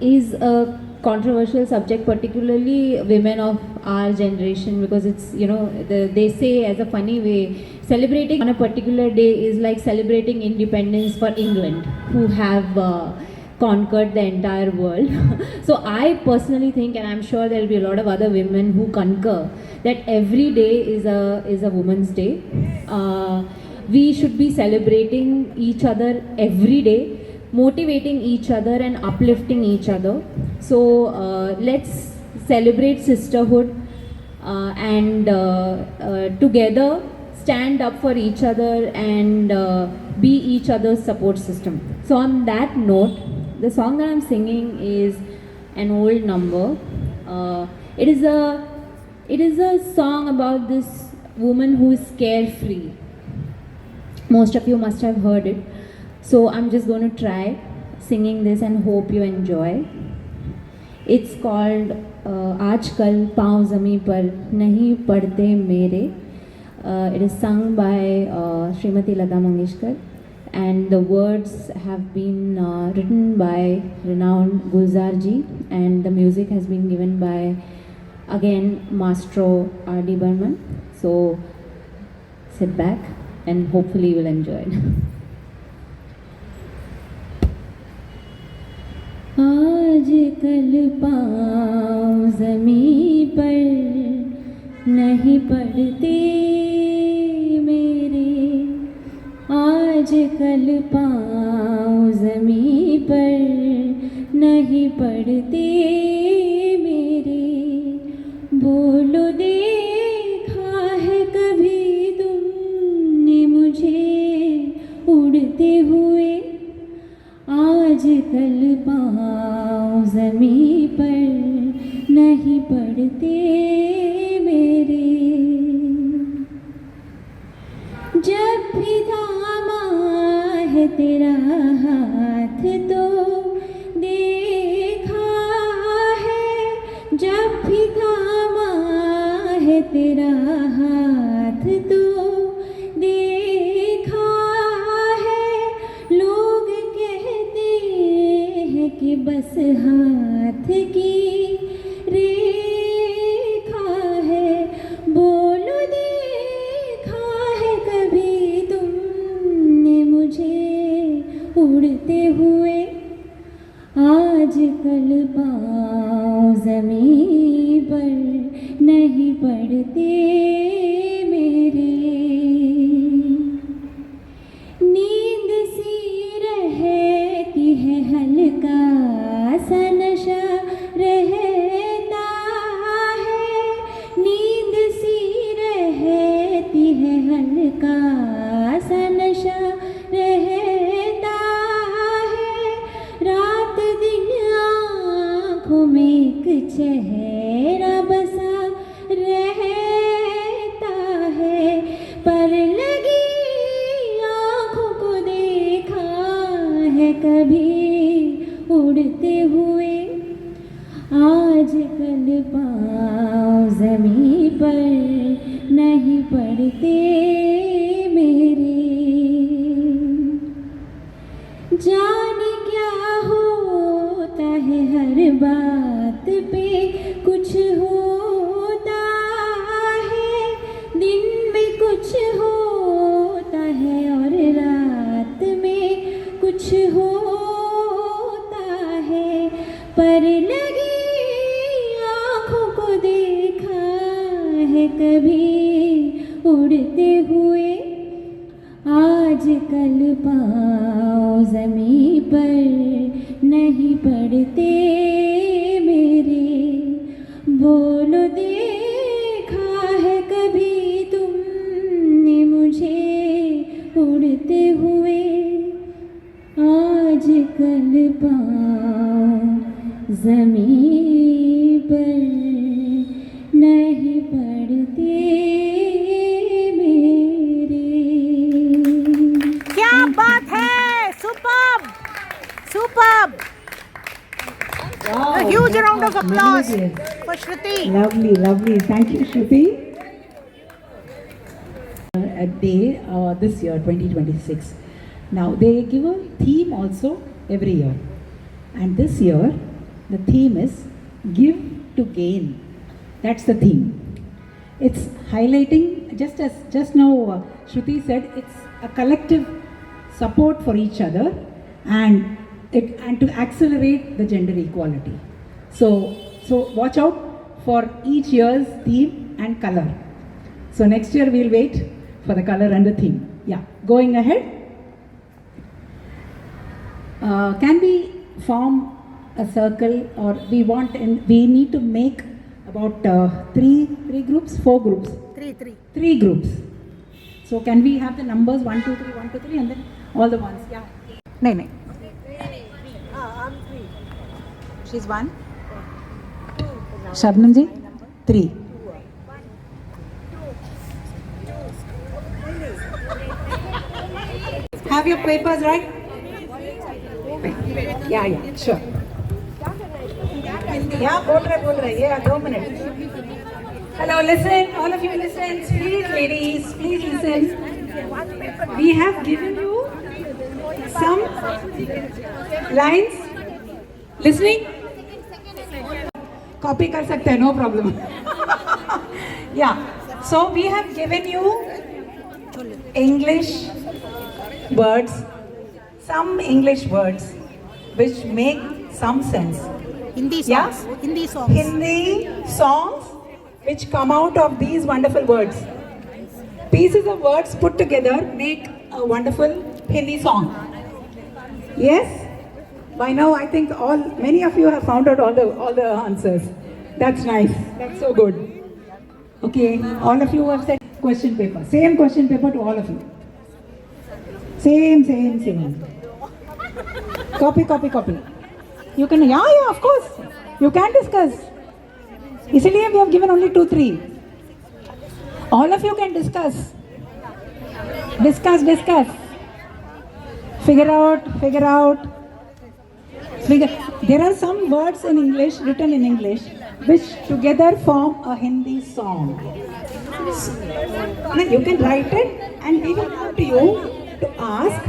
is a controversial subject, particularly women of our generation, because it's, you know, they say as a funny way, celebrating on a particular day is like celebrating independence for England, who have conquered the entire world. So I personally think, and I'm sure there will be a lot of other women who concur, that every day is a Women's Day. We should be celebrating each other every day, motivating each other and uplifting each other. So let's celebrate sisterhood and together stand up for each other and be each other's support system. So on that note, the song that I'm singing is an old number. It is a song about this woman who is carefree. Most of you must have heard it. So I'm just going to try singing this and hope you enjoy. It's called Aajkal Paun Zameen Par Nahi Padte Mere. It is sung by Srimati Lata Mangeshkar, and the words have been written by renowned Gulzar ji, and the music has been given by, again, Maestro R.D. Burman. So sit back and hopefully you will enjoy it. आजकल पाँव ज़मीं पर नहीं पड़ते मेरे, आजकल पाँव ज़मीं पर नहीं पड़ते मेरे, बोलो देखा है कभी तुमने मुझे उड़ते हुए, आजकल पाँव ज़मीं पर नहीं पड़ते मेरे, जब भी थामा है तेरा हाथ तो देखा है, जब भी थामा है तेरा हाथ तो देखा है, लोग कहते हैं कि बस हाथ की रेखा है, बोलो देखा है कभी तुमने मुझे उड़ते हुए, आजकल पाँव ज़मीं पर नहीं पड़ते मेरे, नींद सी रहती है हल्का सा नशा रहता है, नींद सी रहती है हल्का सा नशा रहता है, रात दिन आँखों में एक चेहरा बसा रहता है, पर लगी आँखों को देखा है कभी उड़ते हुए, आज आजकल पाँव ज़मीं पर नहीं पड़ते मेरे, जाने क्या होता है हर बात पे कुछ होता है, दिन में कुछ होता है और रात में कुछ होता है, पर लगी आँखों को देखा है कभी उड़ते हुए, आजकल पाँव ज़मीं पर नहीं पड़ते मेरे, बोलो देखा है कभी तुमने मुझे उड़ते हुए, आजकल पाँव ज़मीं पर नहीं पड़ते मेरे। क्या बात है, superb superb. A huge round of applause for Shruti. Lovely, lovely. Thank you, Shruti. A day this year, 2026. Now they give a theme also every year, and this year the theme is "Give to Gain." That's the theme. It's highlighting, just now Shruti said, it's a collective support for each other and to accelerate the gender equality. So watch out for each year's theme and color. So next year we'll wait for the color and the theme. Yeah, going ahead. Can we form a circle, or we need to make about three groups, 4 groups? Three groups. So can we have the numbers 1, 2, 3, 1, 2, 3, and then all the ones? Yeah. No. I'm 3. She's 1. Shabnam ji, 3. Have your papers right? Yeah, sure. Yeah, bol rahe. Yeah, 2 minutes. Hello, listen, all of you listen. Please, ladies, please listen. We have given you some lines. Listening? Copy kar sakte hai, no problem. Yeah. So we have given you English words, some English words which make some sense. Hindi songs. Yeah? Hindi songs. Hindi songs which come out of these wonderful words. Pieces of words put together make a wonderful Hindi song. Yes? By now I think many of you have found out all the answers. That's nice. That's so good. Okay, all of you have said question paper. Same question paper to all of you. Same. Copy. You can, yeah, of course. You can discuss. Isliye we have given only 2, 3. All of you can discuss. Discuss. Figure out. There are some words in English, written in English, which together form a Hindi song. Now you can write it, and we will come to you to ask,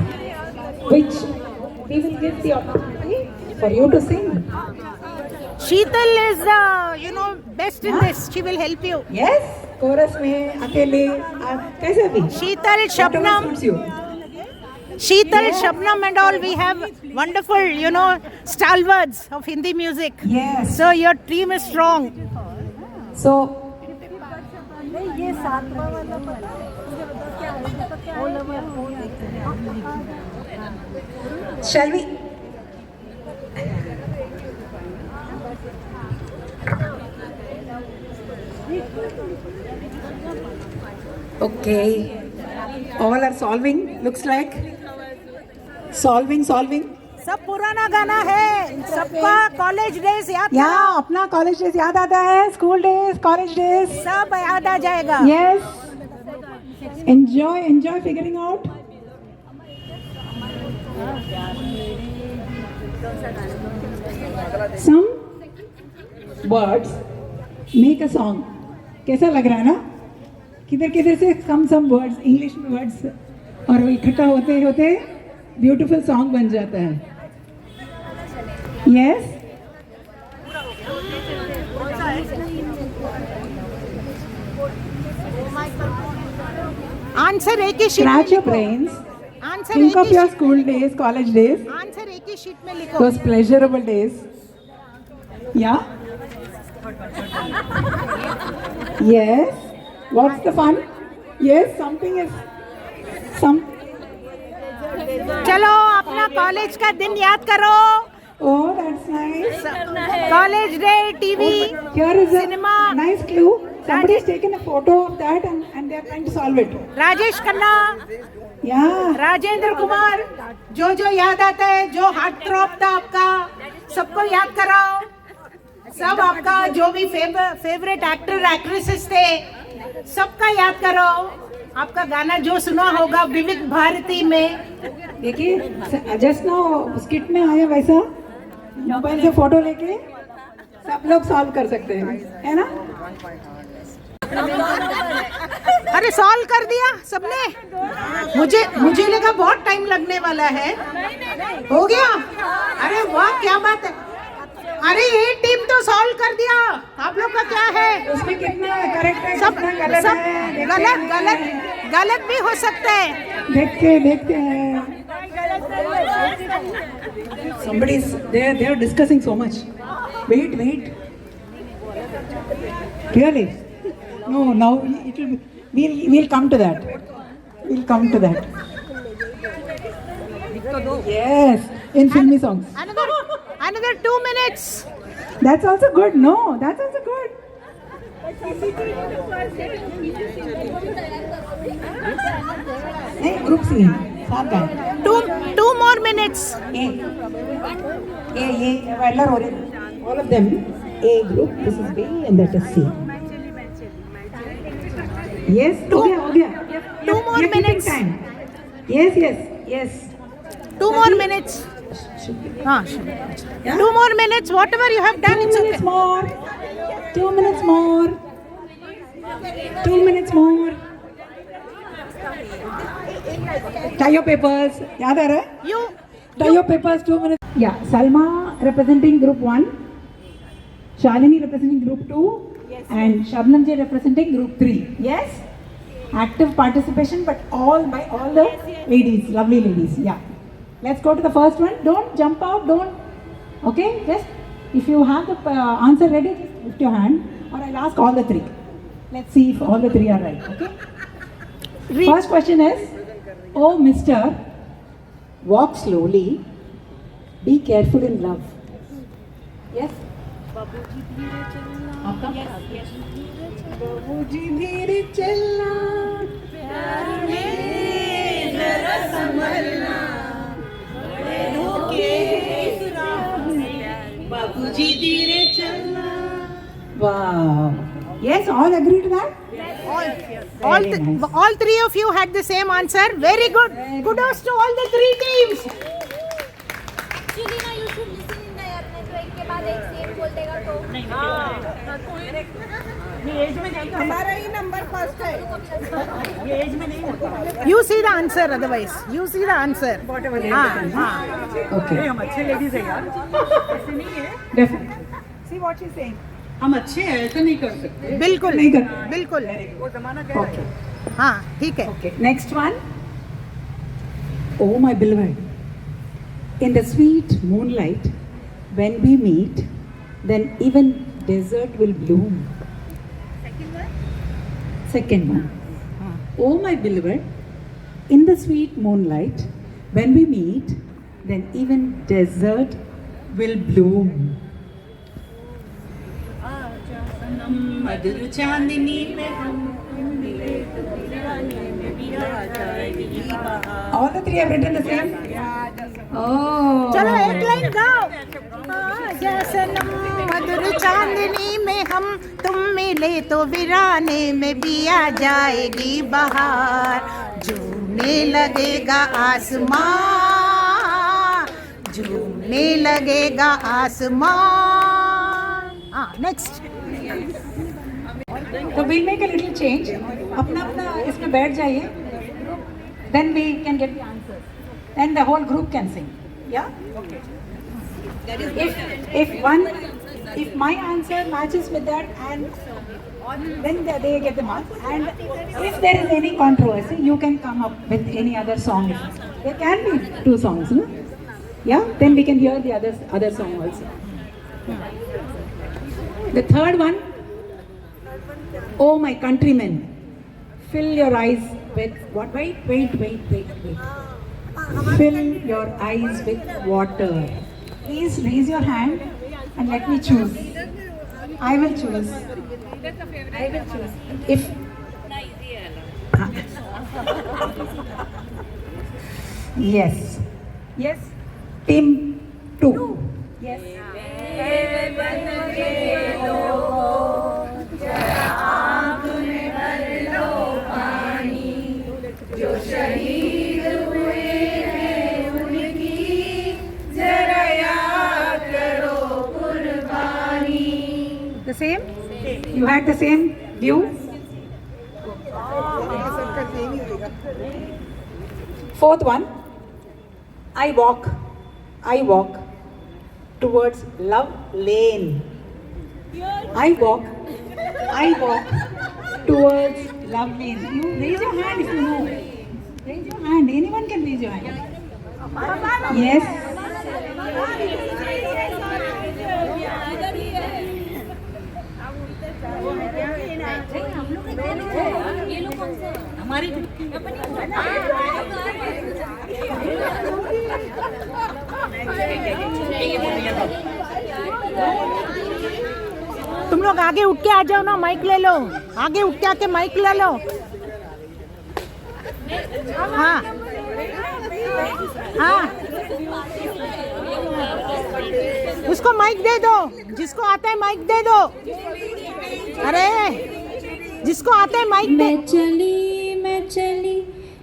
which we will give the opportunity for you to sing. Sheetal is, best in this. She will help you. Yes, chorus में अकेले कैसे भी. Sheetal, Shabnam and all, we have wonderful, stalwarts of Hindi music. Yes. So your team is strong. So, shall we? Okay. All are solving, looks like. Solving. सब पुराना गाना है, सबका college days याद या अपना कॉलेज डेज याद आता है, स्कूल डेज, कॉलेज डेज सब याद आ जाएगा. Yes. Enjoy figuring out. words, make a song. कैसा लग रहा है ना? किधर किधर से some words, English में words, और वो इकट्ठा होते होते beautiful song बन जाता है. Yes? आंसर एक ही sheet Scratch your brains. Think of your school days, college days, answer एक ही शीट में लिखो. those pleasurable days. Yeah? Yes? What's the fun? Yes, something is... चलो अपना कॉलेज का दिन याद करो. Oh, that's nice. College day, TV, Here is a cinema. nice clue. Somebody has taken a photo of that and they are trying to solve it. Rajesh Khanna, Yeah. Rajendra Kumar, जो जो याद आता है, जो हार्ट थ्रॉप था आपका, सबको याद कराओ. सब आपका जो भी फेवरेट एक्टर एक्ट्रेसेस थे, सबका याद करो. आपका गाना जो सुना होगा विविध भारती में. देखिए जस्ट नाउ स्किट में आया वैसा मोबाइल से फोटो लेके सब लोग सॉल्व कर सकते हैं, है ना? अरे सॉल्व कर दिया सबने. मुझे लगा बहुत टाइम लगने वाला है. हो गया? अरे वाह, क्या बात है. अरे ये टीम तो सॉल्व कर दिया. आप लोग का क्या है? उसमें कितना करेक्ट है, सब कितना गलत सब है, गलत भी हो सकता है. देखते हैं. Somebody is they are discussing so much. Wait. Really? No, now it will be, we'll come to that. Yes, in filmy songs. Another 2 minutes. That's also good. No, that's also good. Hey, group singing. Saat gaye. 2 more minutes. All of them. A group. This is B and that is C. Yes. हो गया. 2 more minutes. Time. Yes. 2 more minutes. हाँ. 2 more minutes. Whatever you have done, it's okay. 2 minutes more. 2 minutes more. Tie your papers. याद आ रहा है? Tie your papers. 2 minutes. Yeah. Salma representing group 1. Shalini representing group 2. And Shabnam J representing group 3. Yes? Active participation, but by all the ladies, lovely ladies. Yeah. Let's go to the first one. Don't jump out. Okay? Just if you have the answer ready, just lift your hand, or I'll ask all the 3. Let's see if all the 3 are right. Okay? First question is, oh Mister, walk slowly. Be careful in love. Yes? आपका? बाबूजी धीरे चलना, प्यार में जरा संभलना, बड़ों के बाबूजी धीरे चलना. Wow. Yes, all agree to that? All 3 of you had the same answer. Very good. Kudos to all the 3 teams. हमारा ही नंबर फर्स्ट है. You see the answer otherwise. You see the answer. Okay. हम अच्छे ladies हैं यार. ऐसे नहीं है. Definitely. See what she's saying. हम अच्छे हैं, ऐसा नहीं कर सकते. बिल्कुल नहीं करना. बिल्कुल. वो जमाना कह रहा है. हाँ, ठीक है. Okay. Next one. Oh my beloved, in the sweet moonlight, when we meet, then even desert will bloom. Second one. Oh my beloved, in the sweet moonlight, when we meet, then even desert will bloom. मधुर चांदनी में हम मिले तो दीवाने में भी आ जाएगी बहार. All the 3 have written the same. Oh. चलो एक लाइन गाओ. आजा सनम मधुर चांदनी में हम तुम मिले तो वीराने में भी आ जाएगी बहार. झूमने लगेगा आसमां, झूमने लगेगा आसमां. हाँ, Next. So we'll make a little change. अपना इसमें बैठ जाइए. Then we can get the answers. And the whole group can sing. Yeah? Okay. If my answer matches with that, and then they get the mark. And if there is any controversy, you can come up with any other song. There can be 2 songs, no? Yeah? Then we can hear the other song also. The third one, oh my countrymen, fill your eyes with what? Wait. Fill your eyes with water. Please raise your hand and let me choose. I will choose. If yes. Team 2. Yes. The same? You had the same view? Fourth one, I walk towards love lane. I walk towards love lane. You raise your hand if you know. Raise your hand. Anyone can raise your hand. Yes. तुम लोग आगे उठ के आ जाओ ना, mic ले लो. आगे उठ के आके माइक ले लो. हाँ. उसको माइक दे दो. जिसको आता है माइक दे दो. अरे जिसको आता है माइक दे. मैं चली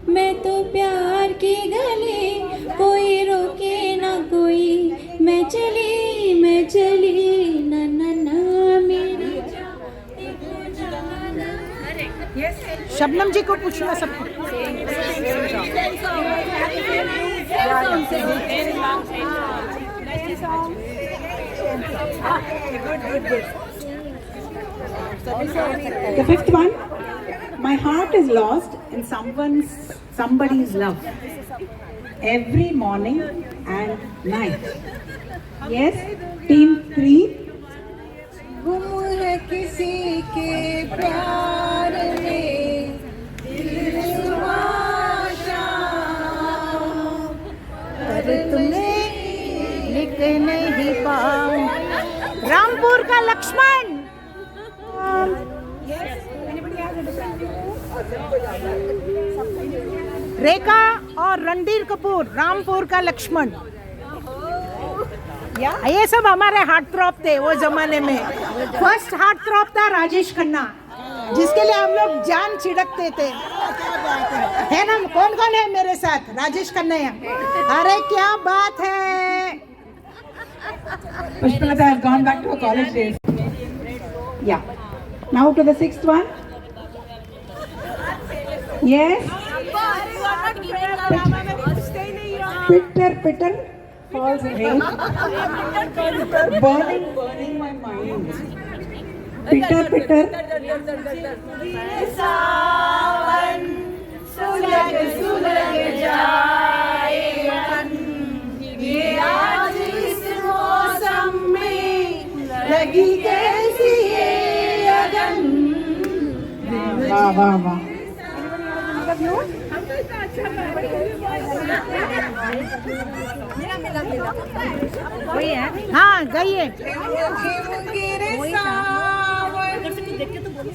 मैं तो प्यार के गले, कोई रोके ना कोई. मैं चली ना ना ना मेरी. शबनम जी को पूछना सबको. The fifth one, my heart is lost in somebody's love every morning and night. Yes, team 3. गुम है किसी के प्यार में दिल पर तुम्हें लिख नहीं पाऊं. रामपुर का लक्ष्मण. रेखा और रणधीर कपूर, रामपुर का लक्ष्मण. ये सब हमारे हार्ट थ्रॉप थे वो जमाने में. फर्स्ट हार्ट थ्रॉप था राजेश खन्ना, जिसके लिए हम लोग जान छिड़कते थे. है ना? कौन कौन है मेरे साथ? राजेश खन्ना. अरे क्या बात है. Pushpalata has gone back to her college days. Yeah. Now to the sixth one. Yes. Pitter falls rain. Burning my mind. Pitter. सावन सुलग जाए मन, ये आज इस मौसम में लगी कैसी ये अगन. वाह. हाँ गाइए.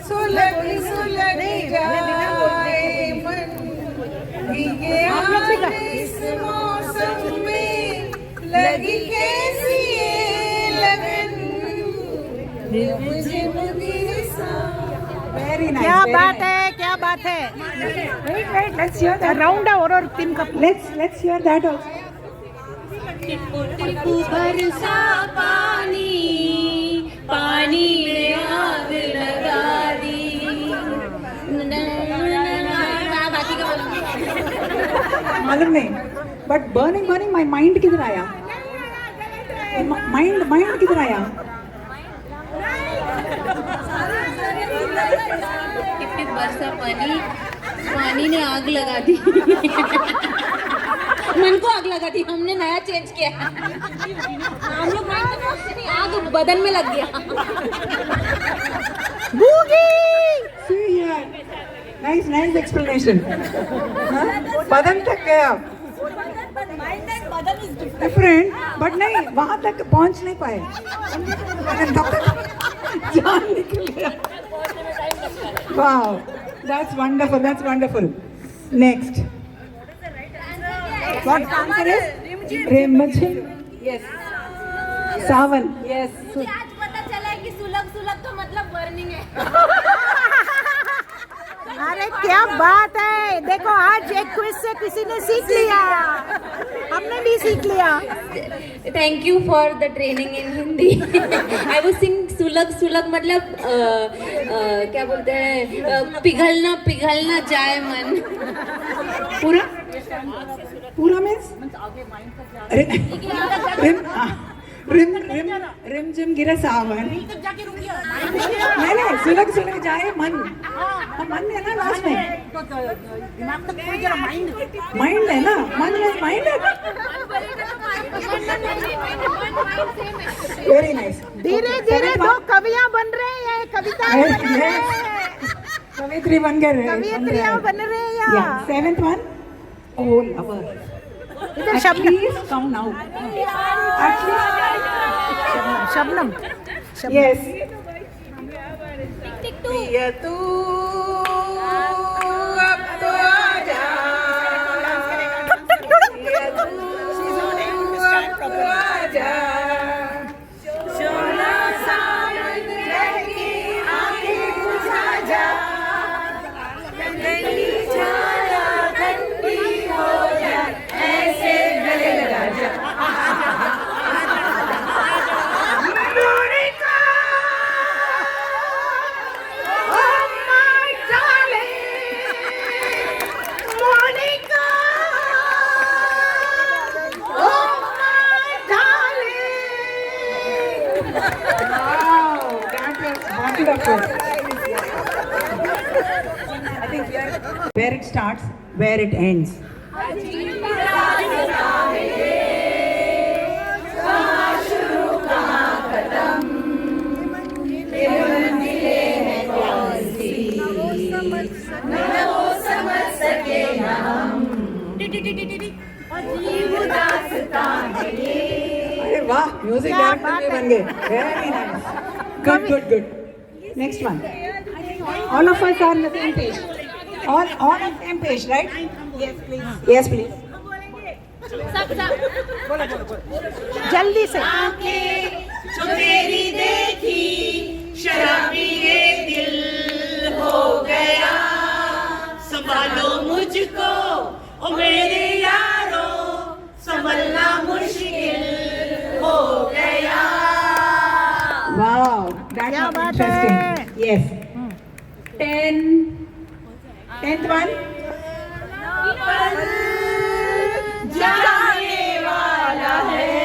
सुलग जाए मन, ये आज इस मौसम में लगी कैसी ये लगन. Very nice. क्या बात है. Wait, let's hear that. Round और टीम का. Let's hear that also. बरसा पानी मालूम नहीं, but burning burning my mind किधर आया? माइंड किधर आया? टिप टिप बरसा पानी, पानी ने आग लगा दी। मन को आग लगा दी, हमने नया चेंज किया। हम लोग माइंड में नहीं, आग बदन में लग गया। Nice explanation. बदन तक गया, डिफरेंट, बट नहीं वहां तक पहुंच नहीं पाए। तब तक जान निकल गया। Wow, that's wonderful. Next, what answer is? रिमझिम, यस। सावन, यस। आज पता चला कि सुलग तो मतलब बर्निंग है। अरे क्या बात है, देखो आज एक क्विज से किसी ने सीख लिया, हमने भी सीख लिया। Thank you for the training in Hindi. I was sing सुलग मतलब क्या बोलते हैं, पिघलना जाए मन। पूरा मीन्स रिम जिम गिरा सावन। नहीं, सुलग जाए मन। मन है ना लास्ट में, माइंड है ना, मन है, माइंड है। Very nice. धीरे धीरे दो कवियां बन रहे हैं, कविताएं बन रहे हैं, कवित्री बन गए, कवियत्रियां बन रहे हैं यहाँ। सेवेंथ वन, ओ लवर। इधर Shabnam, come now. Shabnam, yes. पिया तू अब तो आजा, पिया तू अब तो आजा, शोला सावन लड़की आंखें बुझा जा, गली जाना ठंडी हो जा, ऐसे गले लगा जा। I think where it starts, where it ends. अरे वाह, म्यूजिक डायरेक्टर बन गए। Very nice, good. Next one. All of us are on the same page. All on the same page, right? Yes, please. जल्दी से। जो तेरी देखी शराबी ये दिल हो गया, संभालो मुझको ओ मेरे यारो, संभलना मुश्किल हो गया। Wow, that's interesting. Yes. 10th one. जाने वाला है,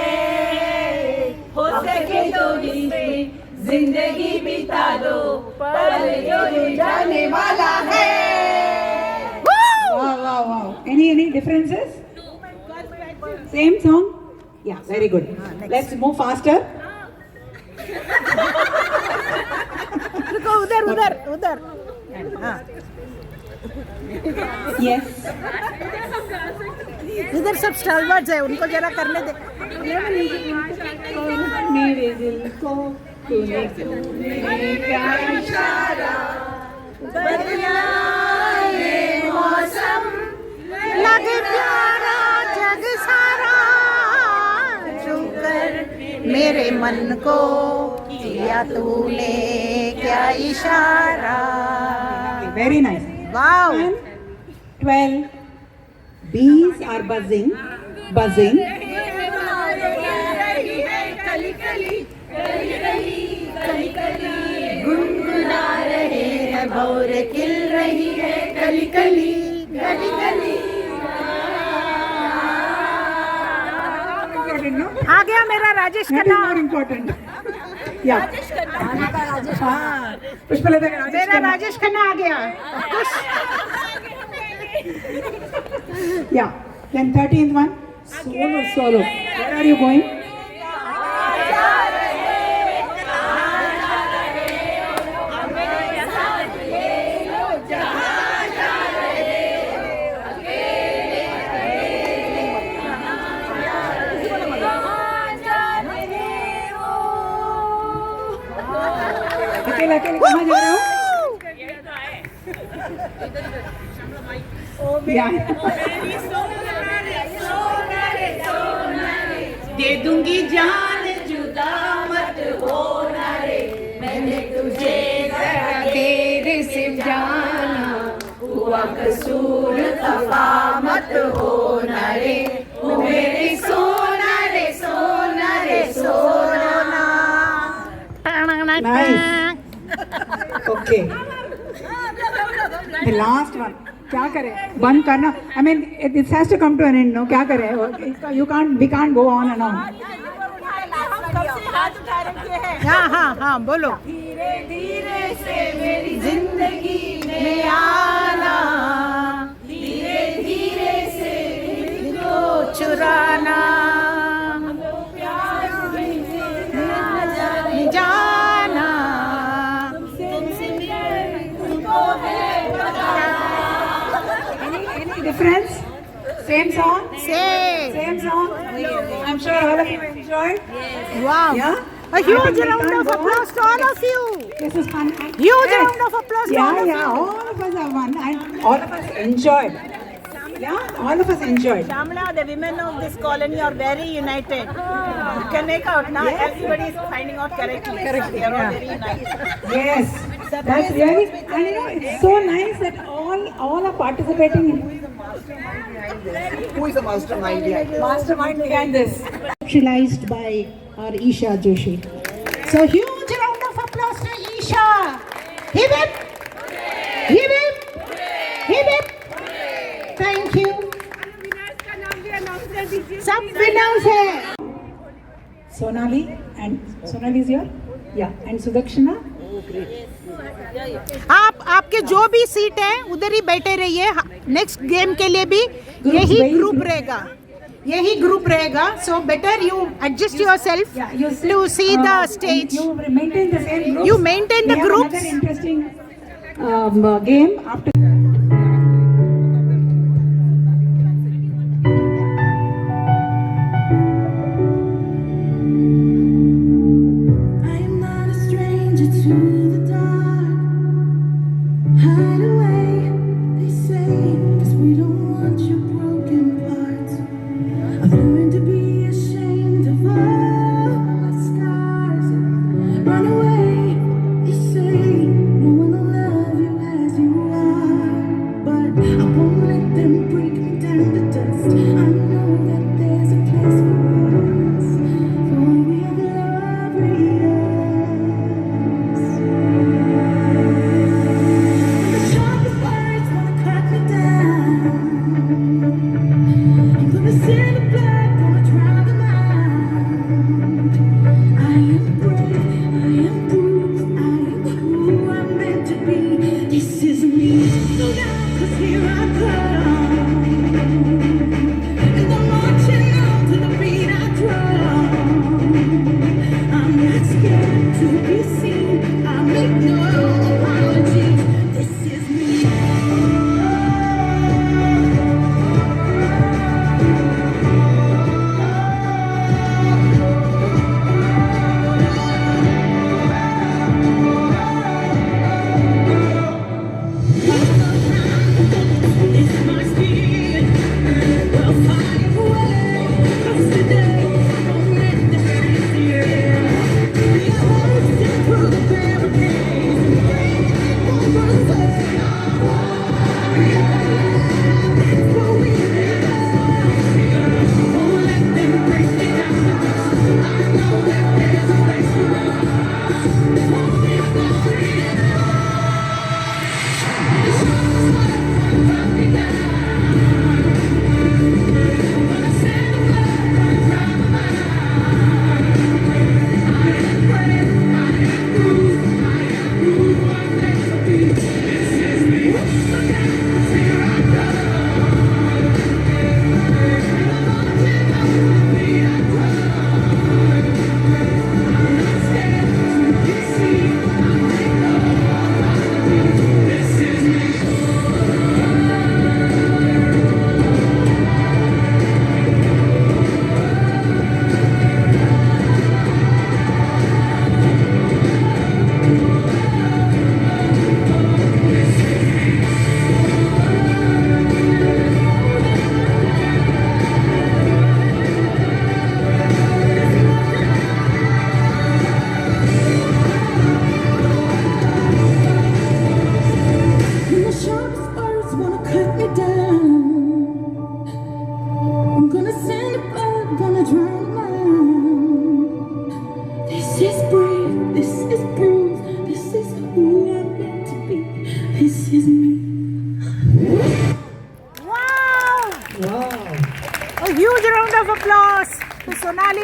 हो सके तो इसमें जिंदगी बिता दो, पल जो जाने वाला है। Wow. Any differences? Same song? Yeah, very good. Let's move faster. रुको, उधर। हाँ। Yes. इधर सब स्टालवर्ड्स है, उनको जरा करने दे। मेरे दिल को तूने क्या इशारा बदलाए मौसम, लगे प्यारा जग सारा, छूकर मेरे मन को किया तूने क्या इशारा। Very nice. Wow. 12. Bees are buzzing. गुनगुना रहे हैं, भौर खिल रही है, कली कली। आ गया मेरा राजेश खन्ना। मोर इम्पोर्टेंट या पुष्पलता का मेरा राजेश खन्ना आ गया। या then 13th one solo. Where are you going? अकेले अकेले कहाँ जा रहे हो? दे दूंगी जान जुदा मत होना रे, मैंने तुझे जरा देर से जाना, हुआ कसूर खफा मत होना रे, ओ मेरी सोना रे सोना रे सोना। Nice. Okay. The last one. क्या करें? बंद करना. I mean, this has to come to an end. No, क्या करें? You can't. We can't go on and on. हाँ, हाँ, बोलो। धीरे धीरे से मेरी जिंदगी में आना, धीरे धीरे से दिल को चुराना, जाना, तुमको है पता। Any difference? Same song? Same song? I'm sure all of you enjoyed. Wow. Yeah? A huge round of applause to all of you. This is fun. Huge round of applause to all of you. Yeah, all of us have won and all of us enjoyed. Yeah, all of us enjoyed. Shamla, the women of this colony are very united. You can make out now. Yes. Everybody is finding out correctly. They are all very united. Yes, that's really, and you know, it's so nice that all are participating in. Who is the mastermind behind this? Mastermind behind this. Realized by our Isha Joshi. So huge round of applause to Isha. Hip hip. Hip hip. Hip hip. Thank you. सब winners हैं. Sonali and Sonali is here. Yeah, and Sudakshana. आप आपके जो भी seat है उधर ही बैठे रहिए. नेक्स्ट गेम के लिए भी यही ग्रुप रहेगा. यही ग्रुप रहेगा. So better you adjust yourself to see the stage. You maintain the same groups. You maintain the groups. We have another interesting game after.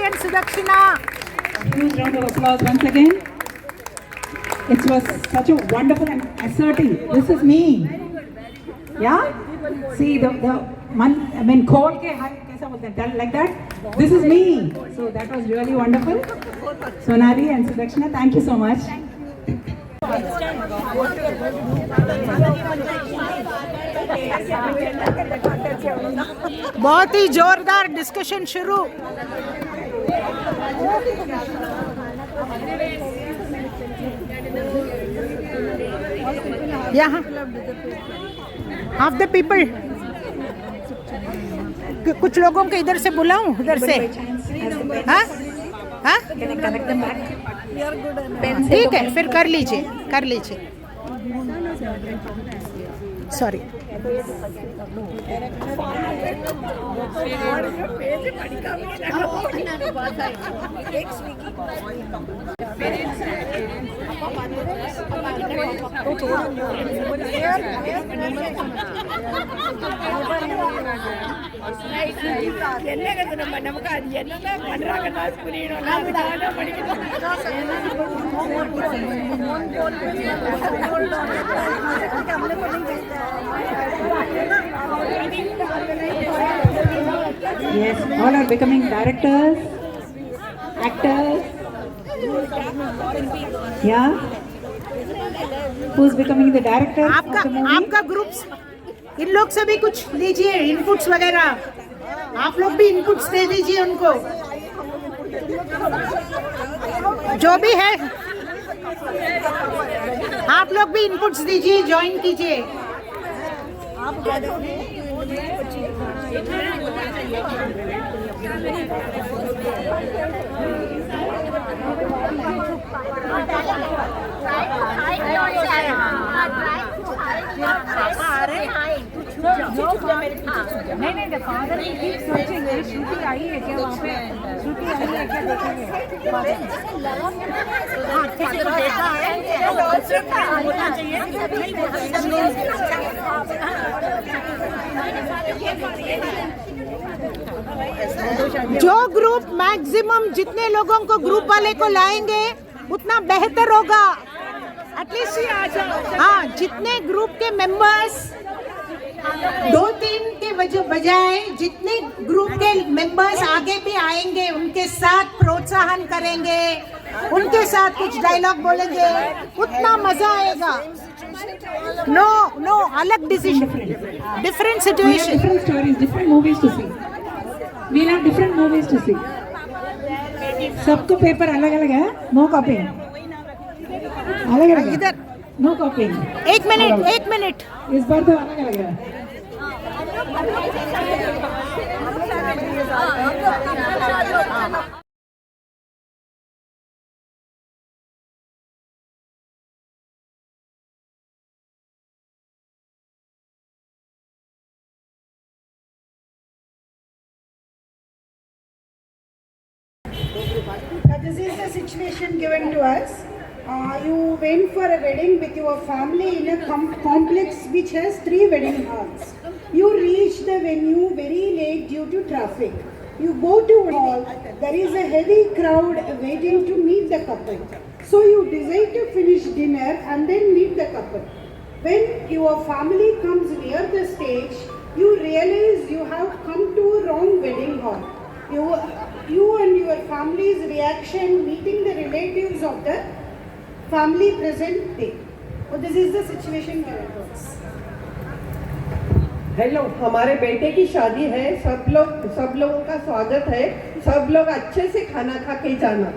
and Sudakshina. Huge round of applause once again. It was such a wonderful and asserting. This is me. Yeah? See the खोल के कैसा बोलते हैं like that. This is me. So that was really wonderful. Sonali and Sudakshina, thank you so much. बहुत ही जोरदार discussion शुरू। यहाँ half the people, कुछ लोगों को इधर से बुलाऊं, उधर से। हाँ हाँ ठीक है, फिर कर लीजिए, कर लीजिए। Sorry. Yes, all are becoming directors, actors. Yeah. Who's becoming the director? आपका ग्रुप, इन लोग से भी कुछ लीजिए इनपुट्स वगैरह। आप लोग भी इनपुट्स दे दीजिए उनको, जो भी है। आप लोग भी इनपुट्स दीजिए, ज्वाइन कीजिए। नहीं, the father will keep searching. श्रुति आई है क्या वहाँ पे? श्रुति आई है क्या देखेंगे? जो ग्रुप मैक्सिमम जितने लोगों को ग्रुप वाले को लाएंगे उतना बेहतर होगा। एटलीस्ट हाँ, जितने ग्रुप के मेंबर्स 2-3 के बजाय जितने ग्रुप के मेंबर्स आगे भी आएंगे, उनके साथ प्रोत्साहन करेंगे, उनके साथ कुछ डायलॉग बोलेंगे, उतना मजा आएगा। नो अलग decision, different situation, different stories, different movies to see. We'll have different movies to see. सबको पेपर अलग अलग है, नो कॉपिंग। अलग अलग इधर नो कॉपिंग। एक मिनट इस बार तो अलग अलग है। This is the situation given to us. You went for a wedding with your family in a complex which has 3 wedding halls. You reach the venue very late due to traffic. You go to a hall. There is a heavy crowd waiting to meet the couple. So you decide to finish dinner and then meet the couple. When your family comes near the stage, you realize you have come to a wrong wedding hall. You and your family's reaction meeting the relatives of the family present day. So this is the situation given to us. Hello, हमारे बेटे की शादी है। सब लोगों का स्वागत है। सब लोग अच्छे से खाना खा के जाना।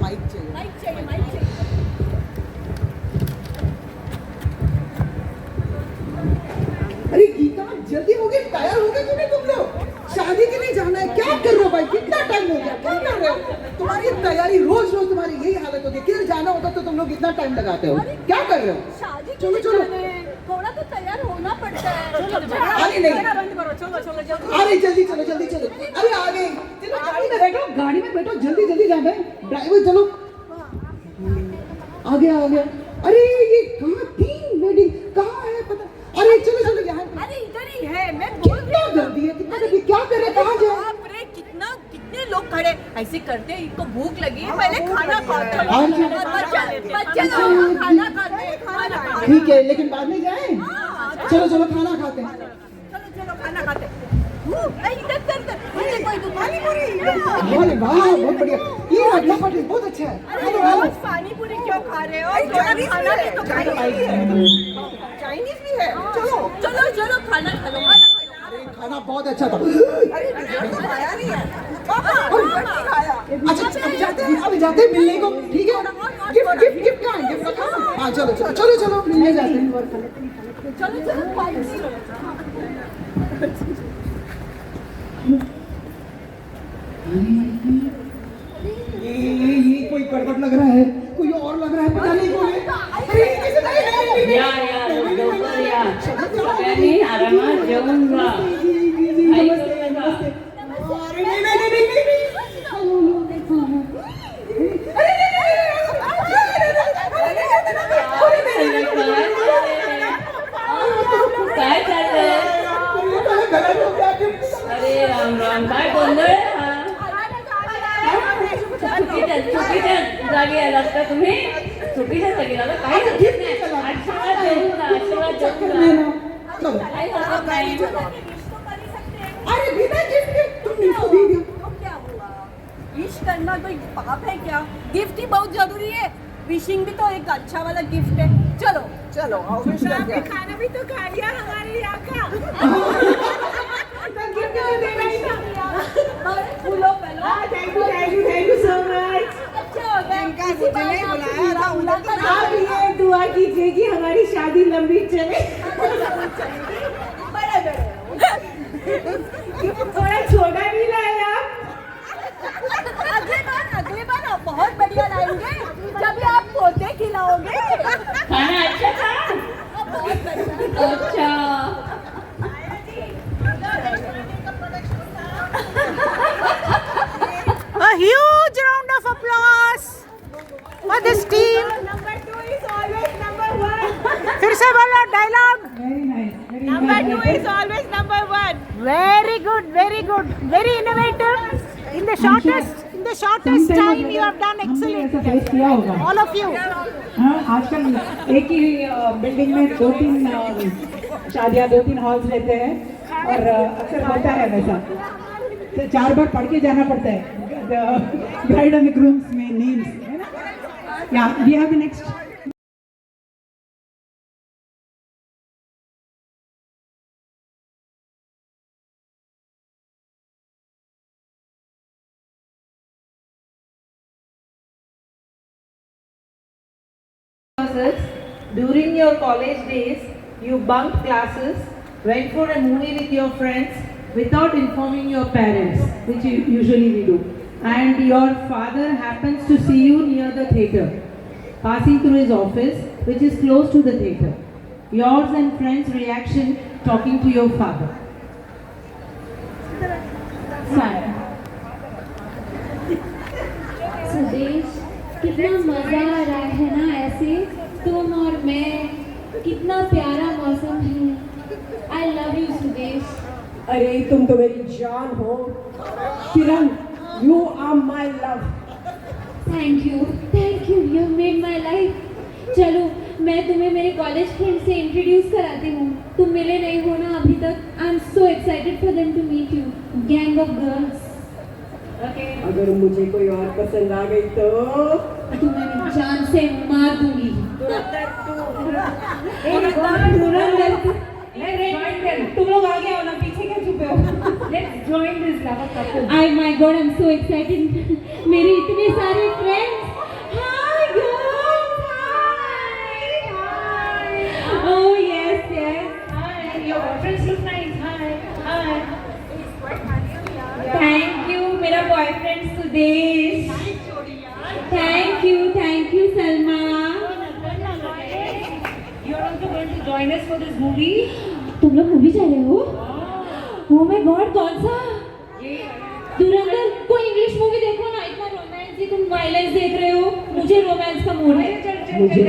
माइक चाहिए। अरे गीता, जल्दी हो गई, तैयार हो गए कि नहीं तुम लोग? शादी के लिए जाना है। क्या कर रहे हो भाई? कितना टाइम हो गया? क्या कर रहे हो? तुम्हारी तैयारी रोज तुम्हारी यही हालत होती है। किधर जाना होता तो तुम लोग इतना टाइम लगाते हो। क्या कर रहे हो? चलो थोड़ा तो तैयार होना पड़ता है। अरे नहीं, अरे जल्दी चलो। अरे आ गए, चलो गाड़ी में बैठो, जल्दी जाना है। ड्राइवर चलो, आ गया। अरे ये कहाँ 3 वेडिंग कहाँ है पता? अरे चलो यहाँ। अरे इधर ही है, मैं बोल रही हूँ। कर दिए, कितना कर दिए, क्या करे, कहाँ जाए? बाप रे, कितने लोग खड़े ऐसे करते हैं, इनको भूख लगी है, पहले खाना खाते हैं, बच्चे लोग खाना खाते हैं, ठीक है, लेकिन बाद में जाए। चलो चलो खाना खाते हैं। चलो खाना खाते हैं। इधर कोई पानी पूरी। अरे वाह, बहुत बढ़िया, ये अगला पार्टी बहुत अच्छा है। अरे रोज पानी पूरी क्यों खा रहे हो? चाइनीज भी है। चलो चलो चलो खाना खा लो। खाना बहुत अच्छा था। अरे खाया नहीं है पापा, खाया। अच्छा अभी जाते हैं मिलने को, ठीक है? गिफ्ट का है, गिफ्ट का खाना। हाँ चलो चलो चलो चलो मिलने जाते हैं। चलो चलो ये कोई गड़बड़ लग रहा है, कोई और लग रहा है, पता नहीं कौन है। आरामात जेवून जा. काय चाललंय? अरे राम राम, काय गोंधळ आहे हा? चुकीच्या जागी आलात का तुम्ही? चुकीच्या जागी आलात? काही हरकत नाही. आशीर्वाद देऊन जा, आशीर्वाद देऊन जा. काही हरकत नाही. अरे बिना गिफ्ट तुमने इसको दे दिया। क्या हुआ? विश करना कोई पाप है क्या? गिफ्ट ही बहुत जरूरी है। विशिंग भी तो एक अच्छा वाला गिफ्ट है। चलो चलो आओ, विश कर दिया। खाना भी तो खा लिया हमारे यहाँ का। फूलो पहलो। Thank you so much. अच्छा हो गया, मुझे नहीं बुलाया था, उधर तो आप ये दुआ कीजिए कि हमारी शादी लंबी चले। बड़े थोड़ा छोटा नहीं लाया आप? अगले बार आप बहुत बढ़िया लाएंगे जब आप पोते खिलाओगे। खाना अच्छा था? बहुत बढ़िया। अच्छा. A huge round of applause for this team. Number 2 is always number 1. फिर से बोलो dialogue. Number 2 is always number 1. Very good, very innovative. In the shortest time you have done excellent. All of you. हाँ, आजकल एक ही building में 2-3 शादियाँ 2-3 halls लेते हैं और अक्सर होता है वैसा, तो 4 बार पढ़ के जाना पड़ता है ब्राइड एंड ग्रूम्स में नेम्स, है ना? या we have the next. During your college days, you bunked classes, went for a movie with your friends without informing your parents, which usually we do. And your father happens to see you near the theatre, passing through his office, which is close to the theatre. Yours and friends' reaction talking to your father. Sudesh, कितना मजा आ रहा है ना ऐसे तुम और मैं, कितना प्यारा मौसम है. I love you Sudesh. अरे तुम तो मेरी जान हो Kiran, you are my love. Thank you, you made my life. चलो मैं तुम्हें मेरे कॉलेज फ्रेंड से इंट्रोड्यूस कराती हूँ. तुम मिले नहीं हो ना अभी तक. I am so excited for them to meet you. Gang of girls. अगर मुझे कोई और पसंद आ गई तो तुम्हें जान से मार दूंगी. तुम लोग आगे आओ ना, पीछे क्या छुपे हो? Let's join this lava couple. My God, I'm so excited. मेरे इतने सारे friends. Hi girls. Hi. Oh yes. Hi, your boyfriends look nice. Hi. Thank you, मेरा boyfriend Sudesh. Thank you, Salma. You're also going to join us for this movie? तुम लोग movie जा रहे हो? Oh my God, कौन सा? धुरंधर. कोई English movie देखो ना, इतना रोमांस, तुम वायलेंस देख रहे हो. मुझे रोमांस का मूड है. मुझे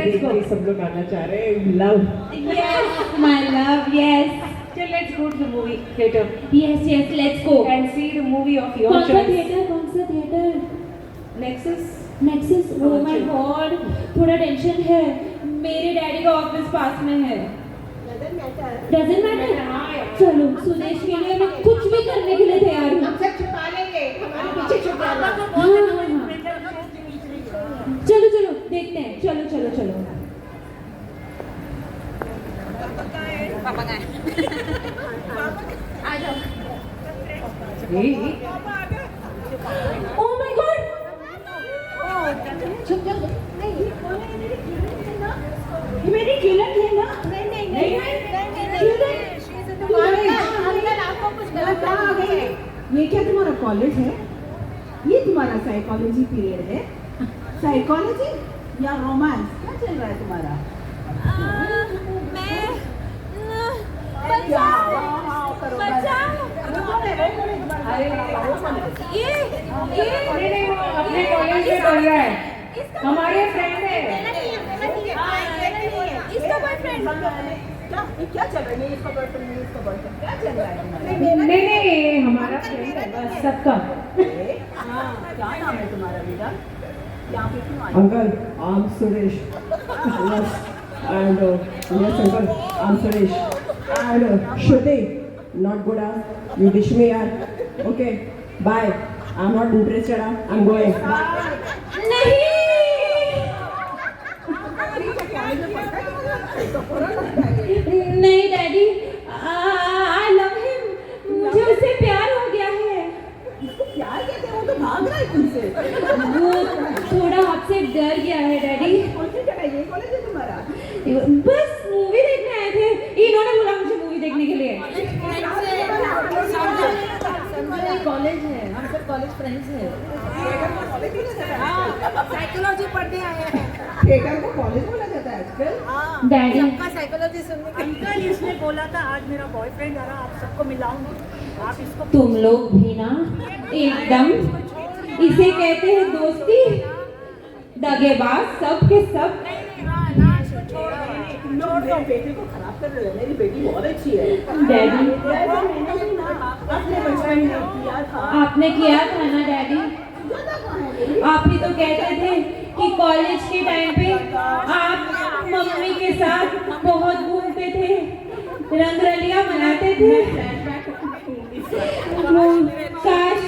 सब लोग आना चाह रहे हैं. Love. Yes, my love, yes. Still, let's go to the movie theater Yes, yes, let's go. and see the movie of your कौन सा choice. थिएटर, कौन सा theatre? Nexus. Nexus, oh my God, थोड़ा टेंशन है। मेरे daddy का office पास में है। Doesn't matter. चलो, सुदेश के लिए मैं कुछ भी करने के लिए तैयार हूँ। हमसे छुपा लेंगे, हमारे पीछे छुपा लेंगे। चलो चलो देखते हैं, चलो चलो चलो। आ जाओ। ओह माय गॉड, चुप चुप, नहीं ये मेरी किरण है ना? नहीं अंकल आपको कुछ गलत कहा गया है। ये क्या तुम्हारा कॉलेज है? ये तुम्हारा साइकोलॉजी पीरियड है? साइकोलॉजी या रोमांस, क्या चल रहा है तुम्हारा? अपने कॉलेज में पढ़ रहा है, हमारे फ्रेंड है। इसका बॉयफ्रेंड क्या चल रहा है? इसका बॉयफ्रेंड नहीं, इसका बॉयफ्रेंड क्या चल रहा है? नहीं हमारा फ्रेंड है बस सबका। क्या नाम है तुम्हारा बेटा? यहाँ पे क्यों आए? Uncle, I'm Suresh. Yes, and yes, uncle, I'm Suresh. And Shruti, not good, you dish me, yaar. Okay, bye. I'm not interested, I'm going. नहीं डैडी, आई लव हिम, मुझे उससे प्यार हो गया है। प्यार कहते हैं, वो तो भाग रहा है तुमसे। वो थोड़ा आपसे डर गया है डैडी। कौन सी जगह ये कॉलेज है तुम्हारा? बस मूवी देखने आए थे, इन्होंने बोला मुझे मूवी देखने के लिए। कॉलेज है, हम सब कॉलेज फ्रेंड्स हैं। साइकोलॉजी पढ़ने आए हैं। थिएटर को कॉलेज बोला जाता है आजकल? डैडी, सबका साइकोलॉजी सुनने के अंकल इसने बोला था आज मेरा बॉयफ्रेंड आ रहा, आप सबको मिलाऊंगी, आप इसको। तुम लोग भी ना एकदम, इसे कहते हैं दोस्ती, दगेबाज सब के सब। छोड़ दो, बेटी को खराब कर रहे हो। मेरी बेटी बहुत अच्छी है। डैडी, अपने बचपन में किया था। आपने किया था ना डैडी? आप ही तो कहते थे कि कॉलेज के टाइम पे आप मम्मी के साथ बहुत घूमते थे, रंगरलिया मनाते थे। काश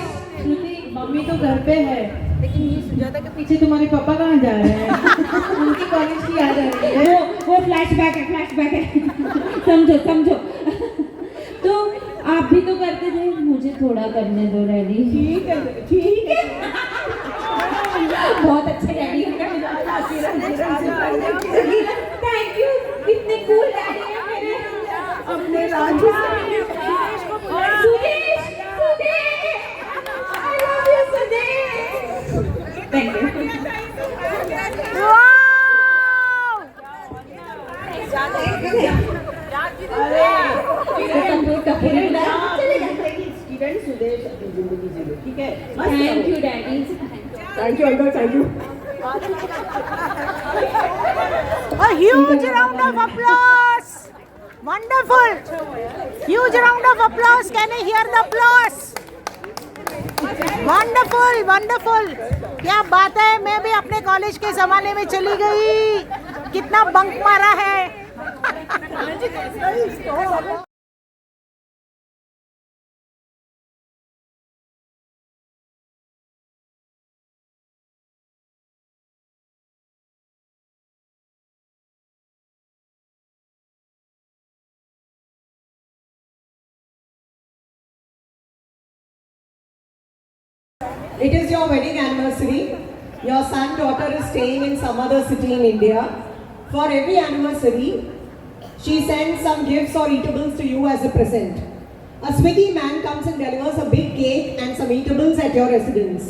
मम्मी तो घर पे है, लेकिन ये सुजाता के पीछे तुम्हारे पापा कहाँ जा रहे हैं? उनकी कॉलेज की याद आ रही है। वो फ्लैशबैक है, फ्लैशबैक है। समझो समझो। तो आप भी तो करते थे, मुझे थोड़ा करने दो डैडी। ठीक है, ठीक है। बहुत अच्छे डैडी, थैंक यू, कितने कूल डैडी हैं मेरे। अपने Raju Sudesh, Sudesh, I love you Sudesh. Thank you. Student Sudesh अपनी जिंदगी जिले, ठीक है? Thank you daddy. Thank you uncle, thank you. A huge round of applause. Wonderful. Huge round of applause. Can I hear the applause? Wonderful, wonderful. क्या बात है, मैं भी अपने कॉलेज के जमाने में चली गई, कितना बंक मारा है। It is your wedding anniversary. Your son, daughter is staying in some other city in India. For every anniversary, she sends some gifts or eatables to you as a present. A Swiggy man comes and delivers a big cake and some eatables at your residence.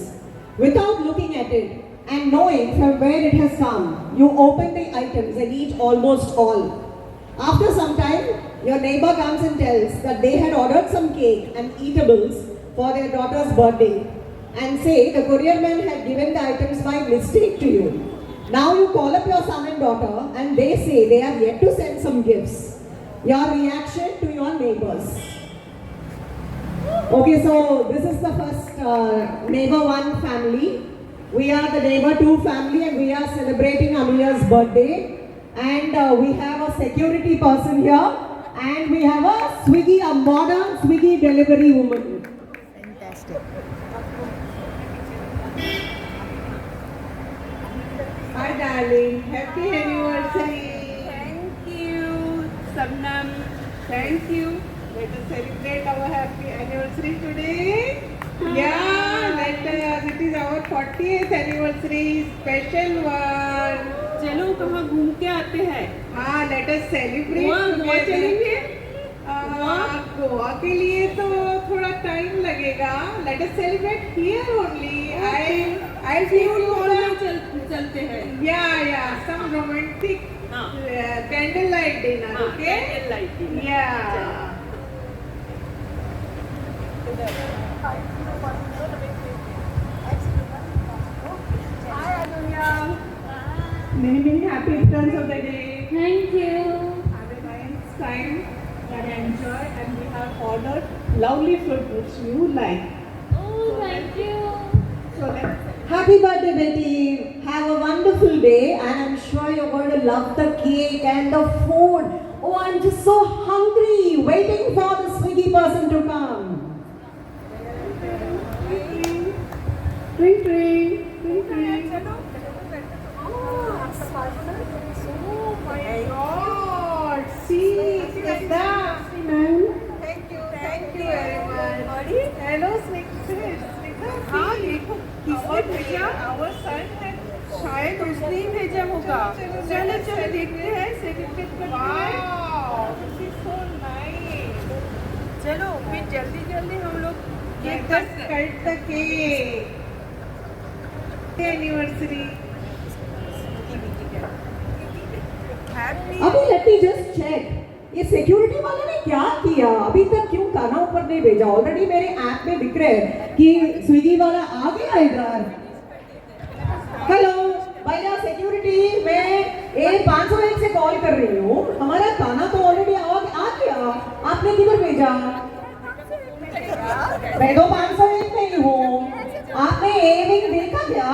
Without looking at it and knowing from where it has come, you open the items and eat almost all. After some time, your neighbor comes and tells that they had ordered some cake and eatables for their daughter's birthday, and say the courier man had given the items by mistake to you. Now you call up your son and daughter and they say they have yet to send some gifts. your reaction to your neighbors. Okay, so this is the first neighbor 1 family. We are the neighbor 2 family and we are celebrating Amiya's birthday. And we have a security person here. And we have a Swiggy, a modern Swiggy delivery woman. Fantastic. Hi darling, happy anniversary. Thank you, Sabnam. Thank you. Let us celebrate our happy anniversary today. Yeah, let us. It is our 40th anniversary, special one. चलो कहाँ घूम के आते हैं? हाँ, let us celebrate. Goa चलेंगे? गोवा के लिए तो थोड़ा टाइम लगेगा. Let us celebrate here only. I feel चलते हैं. Yeah, some romantic candlelight dinner. Okay. Candlelight dinner. Yeah. Many happy returns of the day. Thank you. Have a nice time and enjoy, and we have ordered lovely food which you like. Oh, thank you. So Happy birthday, Betty. Have a wonderful day, and I'm sure you're going to love the cake and the food. Oh, I'm just so hungry, waiting for the Swiggy person to come. Ring, ring. Oh my God! See, Snikda. Thank you very much. Hello, Snikda. हाँ देखो किसने भेजा? Our son है. शायद उसने ही भेजा होगा. चलो देखते हैं सेलिब्रेट करते हैं. Wow, this is so nice. चलो फिर जल्दी हम लोग Let us cut the cake. Anniversary. अभी let me just check. ये सिक्योरिटी वाले ने क्या किया? अभी तक क्यों खाना ऊपर नहीं भेजा? ऑलरेडी मेरे ऐप में दिख रहे हैं कि स्विगी वाला आ गया इधर. हेलो भैया सिक्योरिटी, मैं A501 से कॉल कर रही हूँ. हमारा खाना तो ऑलरेडी आ गया. आपने किधर भेजा? मैं तो 501 में ही हूँ. आपने ए विंग देखा क्या?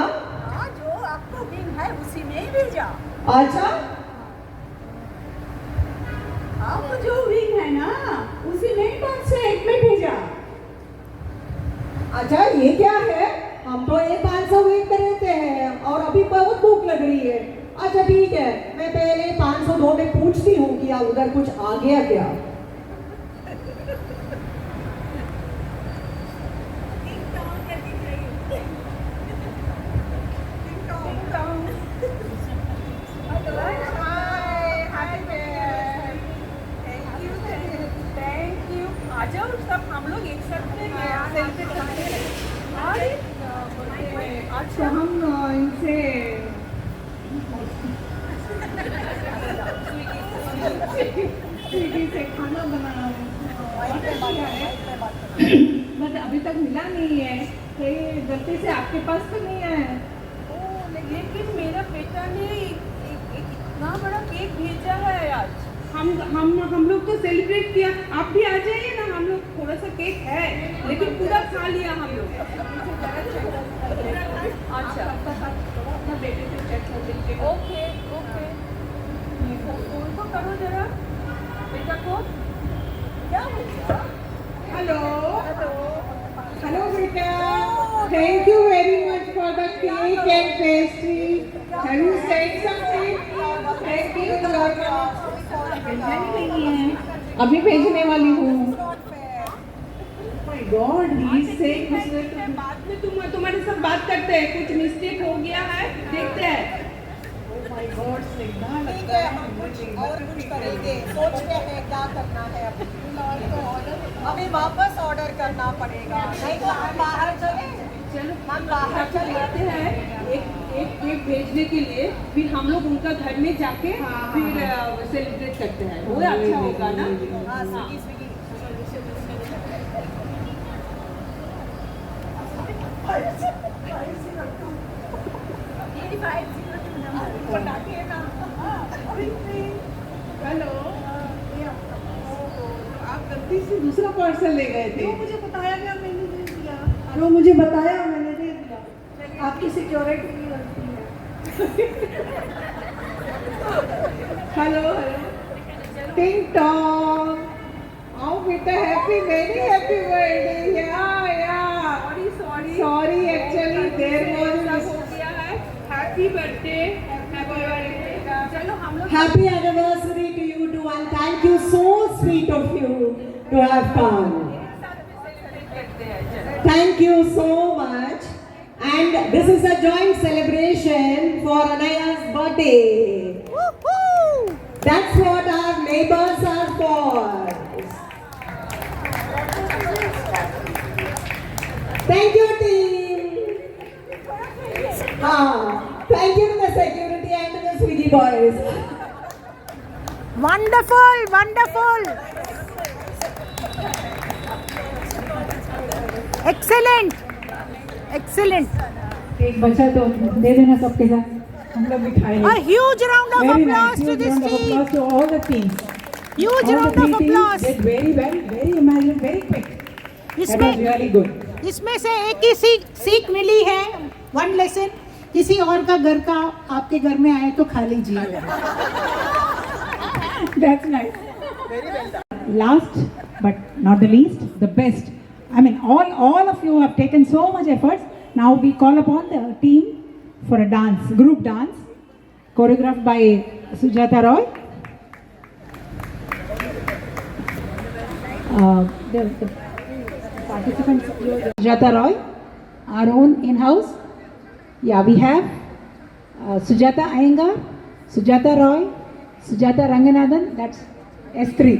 जो आपका विंग है उसी में ही भेजा. अच्छा, आपका जो विंग है ना उसी में 501 में भेजा. अच्छा ये क्या है? हम तो A501 में रहते हैं और अभी बहुत भूख लग रही है. अच्छा ठीक है, मैं पहले 502 में पूछती हूँ कि उधर कुछ आ गया क्या. हम लोग एक साथ सेलिब्रेट करते हैं. अच्छा हम इनसे स्विगी से खाना बनाना बट अभी तक मिला नहीं है. कहीं गलती से आपके पास तो नहीं आया. लेकिन मेरा बेटा ने इतना बड़ा केक भेजा है आज. हम लोग तो सेलिब्रेट किया. आप भी आ जाइए ना. हम लोग थोड़ा सा केक है लेकिन पूरा खा लिया हम लोग. अच्छा अपना बेटे से चेक कर लीजिए. ओके फोन तो करो जरा बेटा को. क्या हो गया? हेलो बेटा. Thank you very much for the cake and pastry. Have you sent something? Thank you. भेजा ही नहीं है. अभी भेजने वाली हूँ. My God, he is saying बाद में तुम्हारे साथ बात करते हैं. कुछ मिस्टेक हो गया है, देखते हैं. Oh my God, स्निग्धा लगता है हम कुछ करेंगे. सोच रहे हैं क्या करना है. अभी वापस ऑर्डर करना पड़ेगा, नहीं तो हम बाहर चले. चलो हम बाहर चले जाते हैं एक केक भेजने के लिए. फिर हम लोग उनका घर में जाके फिर सेलिब्रेट करते हैं. वो अच्छा होगा ना. हेलो आप गलती से दूसरा पार्सल ले गए थे। मुझे बताया गया, मैंने दे दिया। वो मुझे बताया, मैंने दे दिया। आपकी सिक्योरिटी की गलती है। हेलो टिंग टॉन्ग, आओ बेटा, happy very happy birthday. Sorry actually there was हो गया है। Happy birthday, happy birthday. चलो हम लोग Happy anniversary to you too, and thank you, so sweet of you to have come. Thank you so much. And this is a joint celebration for Anaya's birthday. That's what our neighbors are for. Thank you, team. Thank you to the security and to the Swiggy boys. Wonderful, wonderful. Excellent, excellent. एक बचा तो दे देना सबके साथ, हम लोग भी खाएंगे। A huge round of Very applause nice. to Huge this round of team. applause to all the teams. Huge All round the of three teams applause. did very well, very imagine, very quick. That was इसमें really good. इसमें से एक ही सीख मिली है, one lesson, किसी और का घर का आपके घर में आए तो खा लीजिए। That's nice. Last but not the least, the best. I mean, all of you have taken so much efforts. Now we call upon the team for a dance, group dance, choreographed by Sujata Roy. The participants, Sujata Roy, our own in-house. Yeah, we have Sujata Iyengar, Sujata Roy, Sujata Ranganathan, that's S3.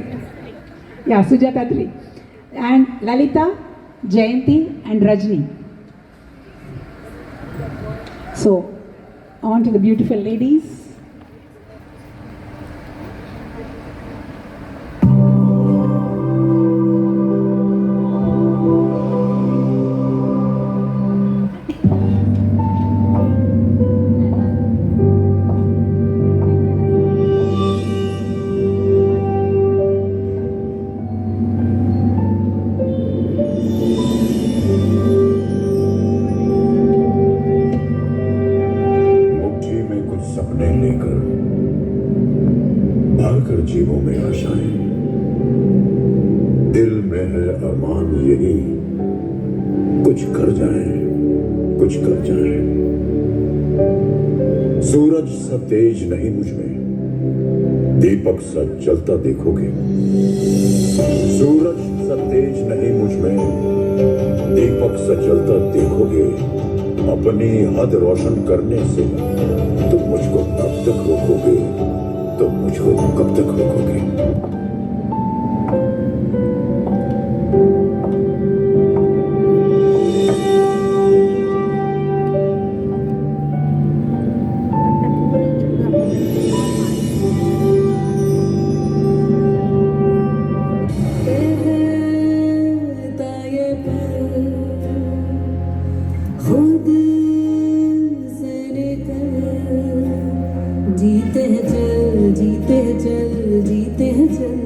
Yeah, Sujata 3. And Lalita, Jayanti and Rajni. So, on to the beautiful ladies. मुट्ठी में कुछ सपने लेकर भरकर जीवों में आशाएं, दिल में है अरमान यही, कुछ कर जाए, कुछ कर जाए। सूरज सा तेज नहीं मुझ में, दीपक सा जलता देखोगे। सूरज सा तेज नहीं मुझ में, दीपक सा जलता देखोगे। अपनी हद रोशन करने से तुम मुझको कब तक रोकोगे, तुम मुझको कब तक रोकोगे। जीते हैं चल, जीते हैं चल, जीते हैं चल।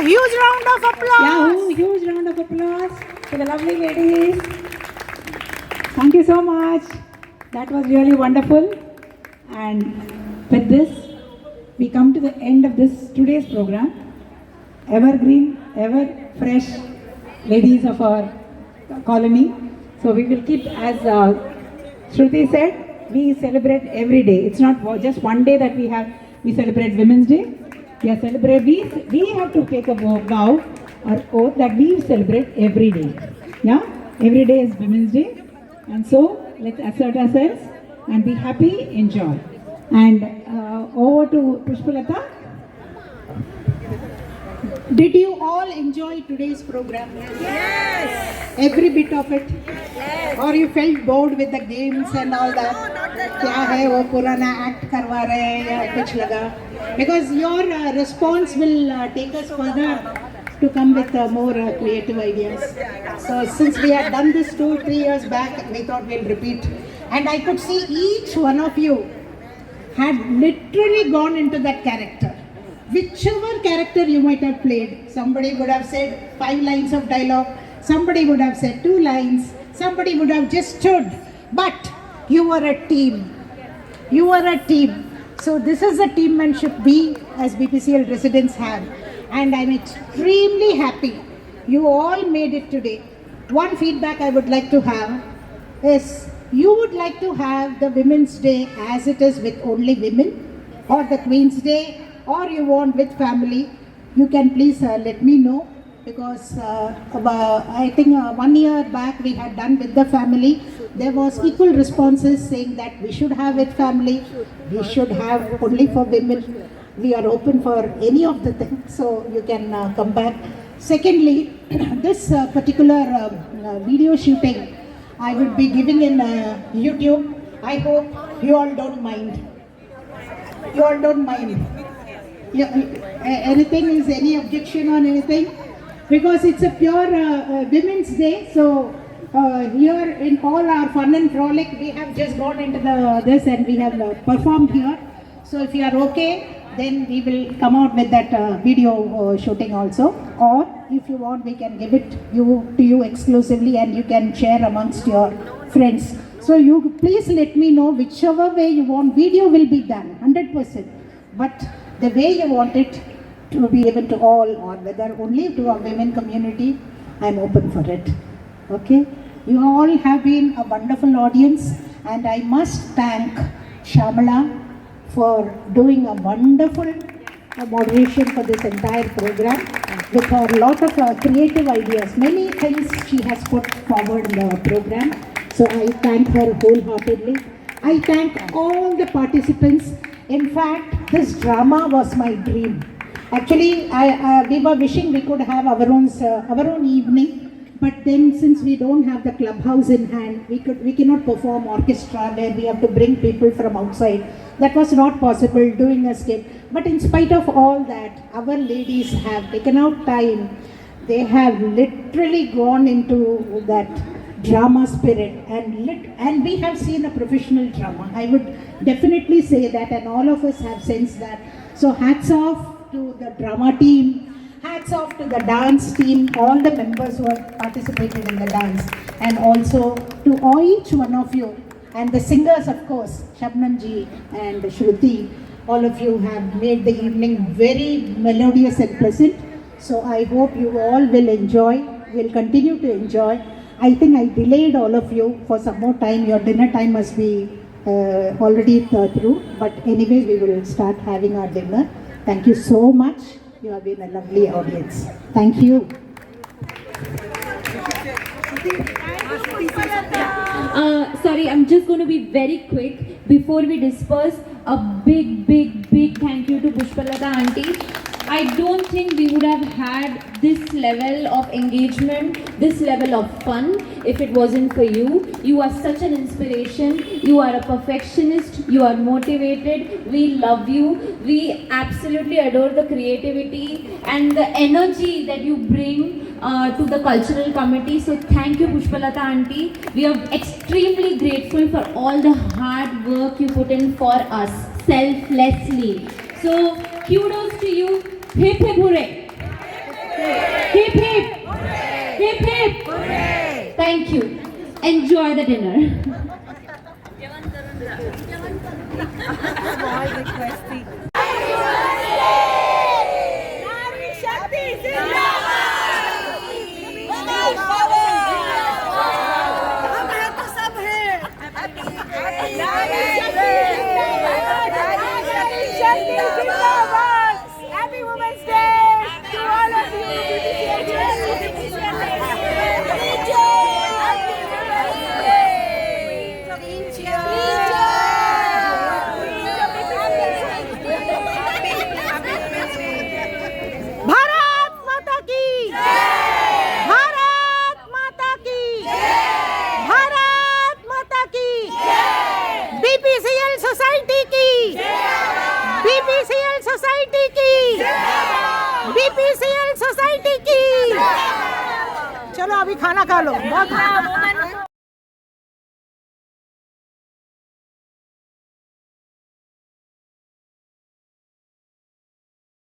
a huge round of applause. Yahoo! Huge round of applause to the lovely ladies. Thank you so much. That was really wonderful. And with this, we come to the end of today's program. Evergreen, ever fresh ladies of our colony. So we will keep, as Shruti said, we celebrate every day. It's not just one day that we celebrate Women's Day. We have to take a vow or oath that we celebrate every day. Yeah, every day is Women's Day, and so let's assert ourselves and be happy, enjoy. And over to Pushpalata. Did you all enjoy today's program? Yes. Every bit of it? Yes. Or you felt bored with the games and all that? No, not at all. क्या है वो पुराना act करवा रहे हैं या कुछ लगा? Because your response will take us further to come with more creative ideas. So since we had done this 2-3 years back, we thought we'll repeat. And I could see each one of you had literally gone into that character. Whichever character you might have played, somebody would have said 5 lines of dialogue, somebody would have said 2 lines, somebody would have just stood. But you were a team. You were a team. So this is the teammanship we as BPCL residents have. And I'm extremely happy you all made it today. One feedback I would like to have is you would like to have the Women's Day as it is with only women, or the Queen's Day, or you want with family. You can please let me know, because I think 1 year back we had done with the family. There was equal responses saying that we should have with family, we should have only for women. We are open for any of the things, so you can come back. Secondly, this particular video shooting I will be giving in YouTube. I hope you all don't mind. You all don't mind. Anything is any objection on anything? Because it's a pure Women's Day, so here in all our fun and frolic, we have just gone into this and we have performed here. So if you are okay, then we will come out with that video shooting also. Or if you want, we can give it to you exclusively and you can share amongst your friends. So you please let me know whichever way you want. Video will be done 100%, but the way you want it to be given to all, or whether only to our women community, I'm open for it. Okay? You all have been a wonderful audience, and I must thank Shamala for doing a wonderful moderation for this entire program with her lot of creative ideas. Many things she has put forward in the program. So I thank her wholeheartedly. I thank all the participants. In fact, this drama was my dream. Actually, we were wishing we could have our own evening. But then, since we don't have the clubhouse in hand, we cannot perform orchestra where we have to bring people from outside. That was not possible doing a skit. But in spite of all that, our ladies have taken out time. They have literally gone into that drama spirit, and we have seen a professional drama. I would definitely say that, and all of us have sensed that. So hats off to the drama team. Hats off to the dance team, all the members who have participated in the dance, and also to each one of you, and the singers, of course, Shabnam ji and Shruti. All of you have made the evening very melodious and pleasant. So I hope you all will enjoy, will continue to enjoy. I think I delayed all of you for some more time. Your dinner time must be already through, but anyway, we will start having our dinner. Thank you so much. You have been a lovely audience. Thank you. Sorry, I'm just going to be very quick. Before we disperse, a big thank you to Pushpalata auntie. I don't think we would have had this level of engagement, this level of fun if it wasn't for you. You are such an inspiration. You are a perfectionist. You are motivated. We love you. We absolutely adore the creativity and the energy that you bring to the cultural committee. So thank you, Pushpalata auntie. We are extremely grateful for all the hard work you put in for us selflessly. So kudos to you. Hip hip hooray. Hip hip. Hooray. Thank you. Enjoy the dinner. Small request. Happy Women's Day to all of Bharat माता की भारत माता की भारत माता की BPCL society की BPCL society की BPCL society की। चलो अभी खाना खा लो बहुत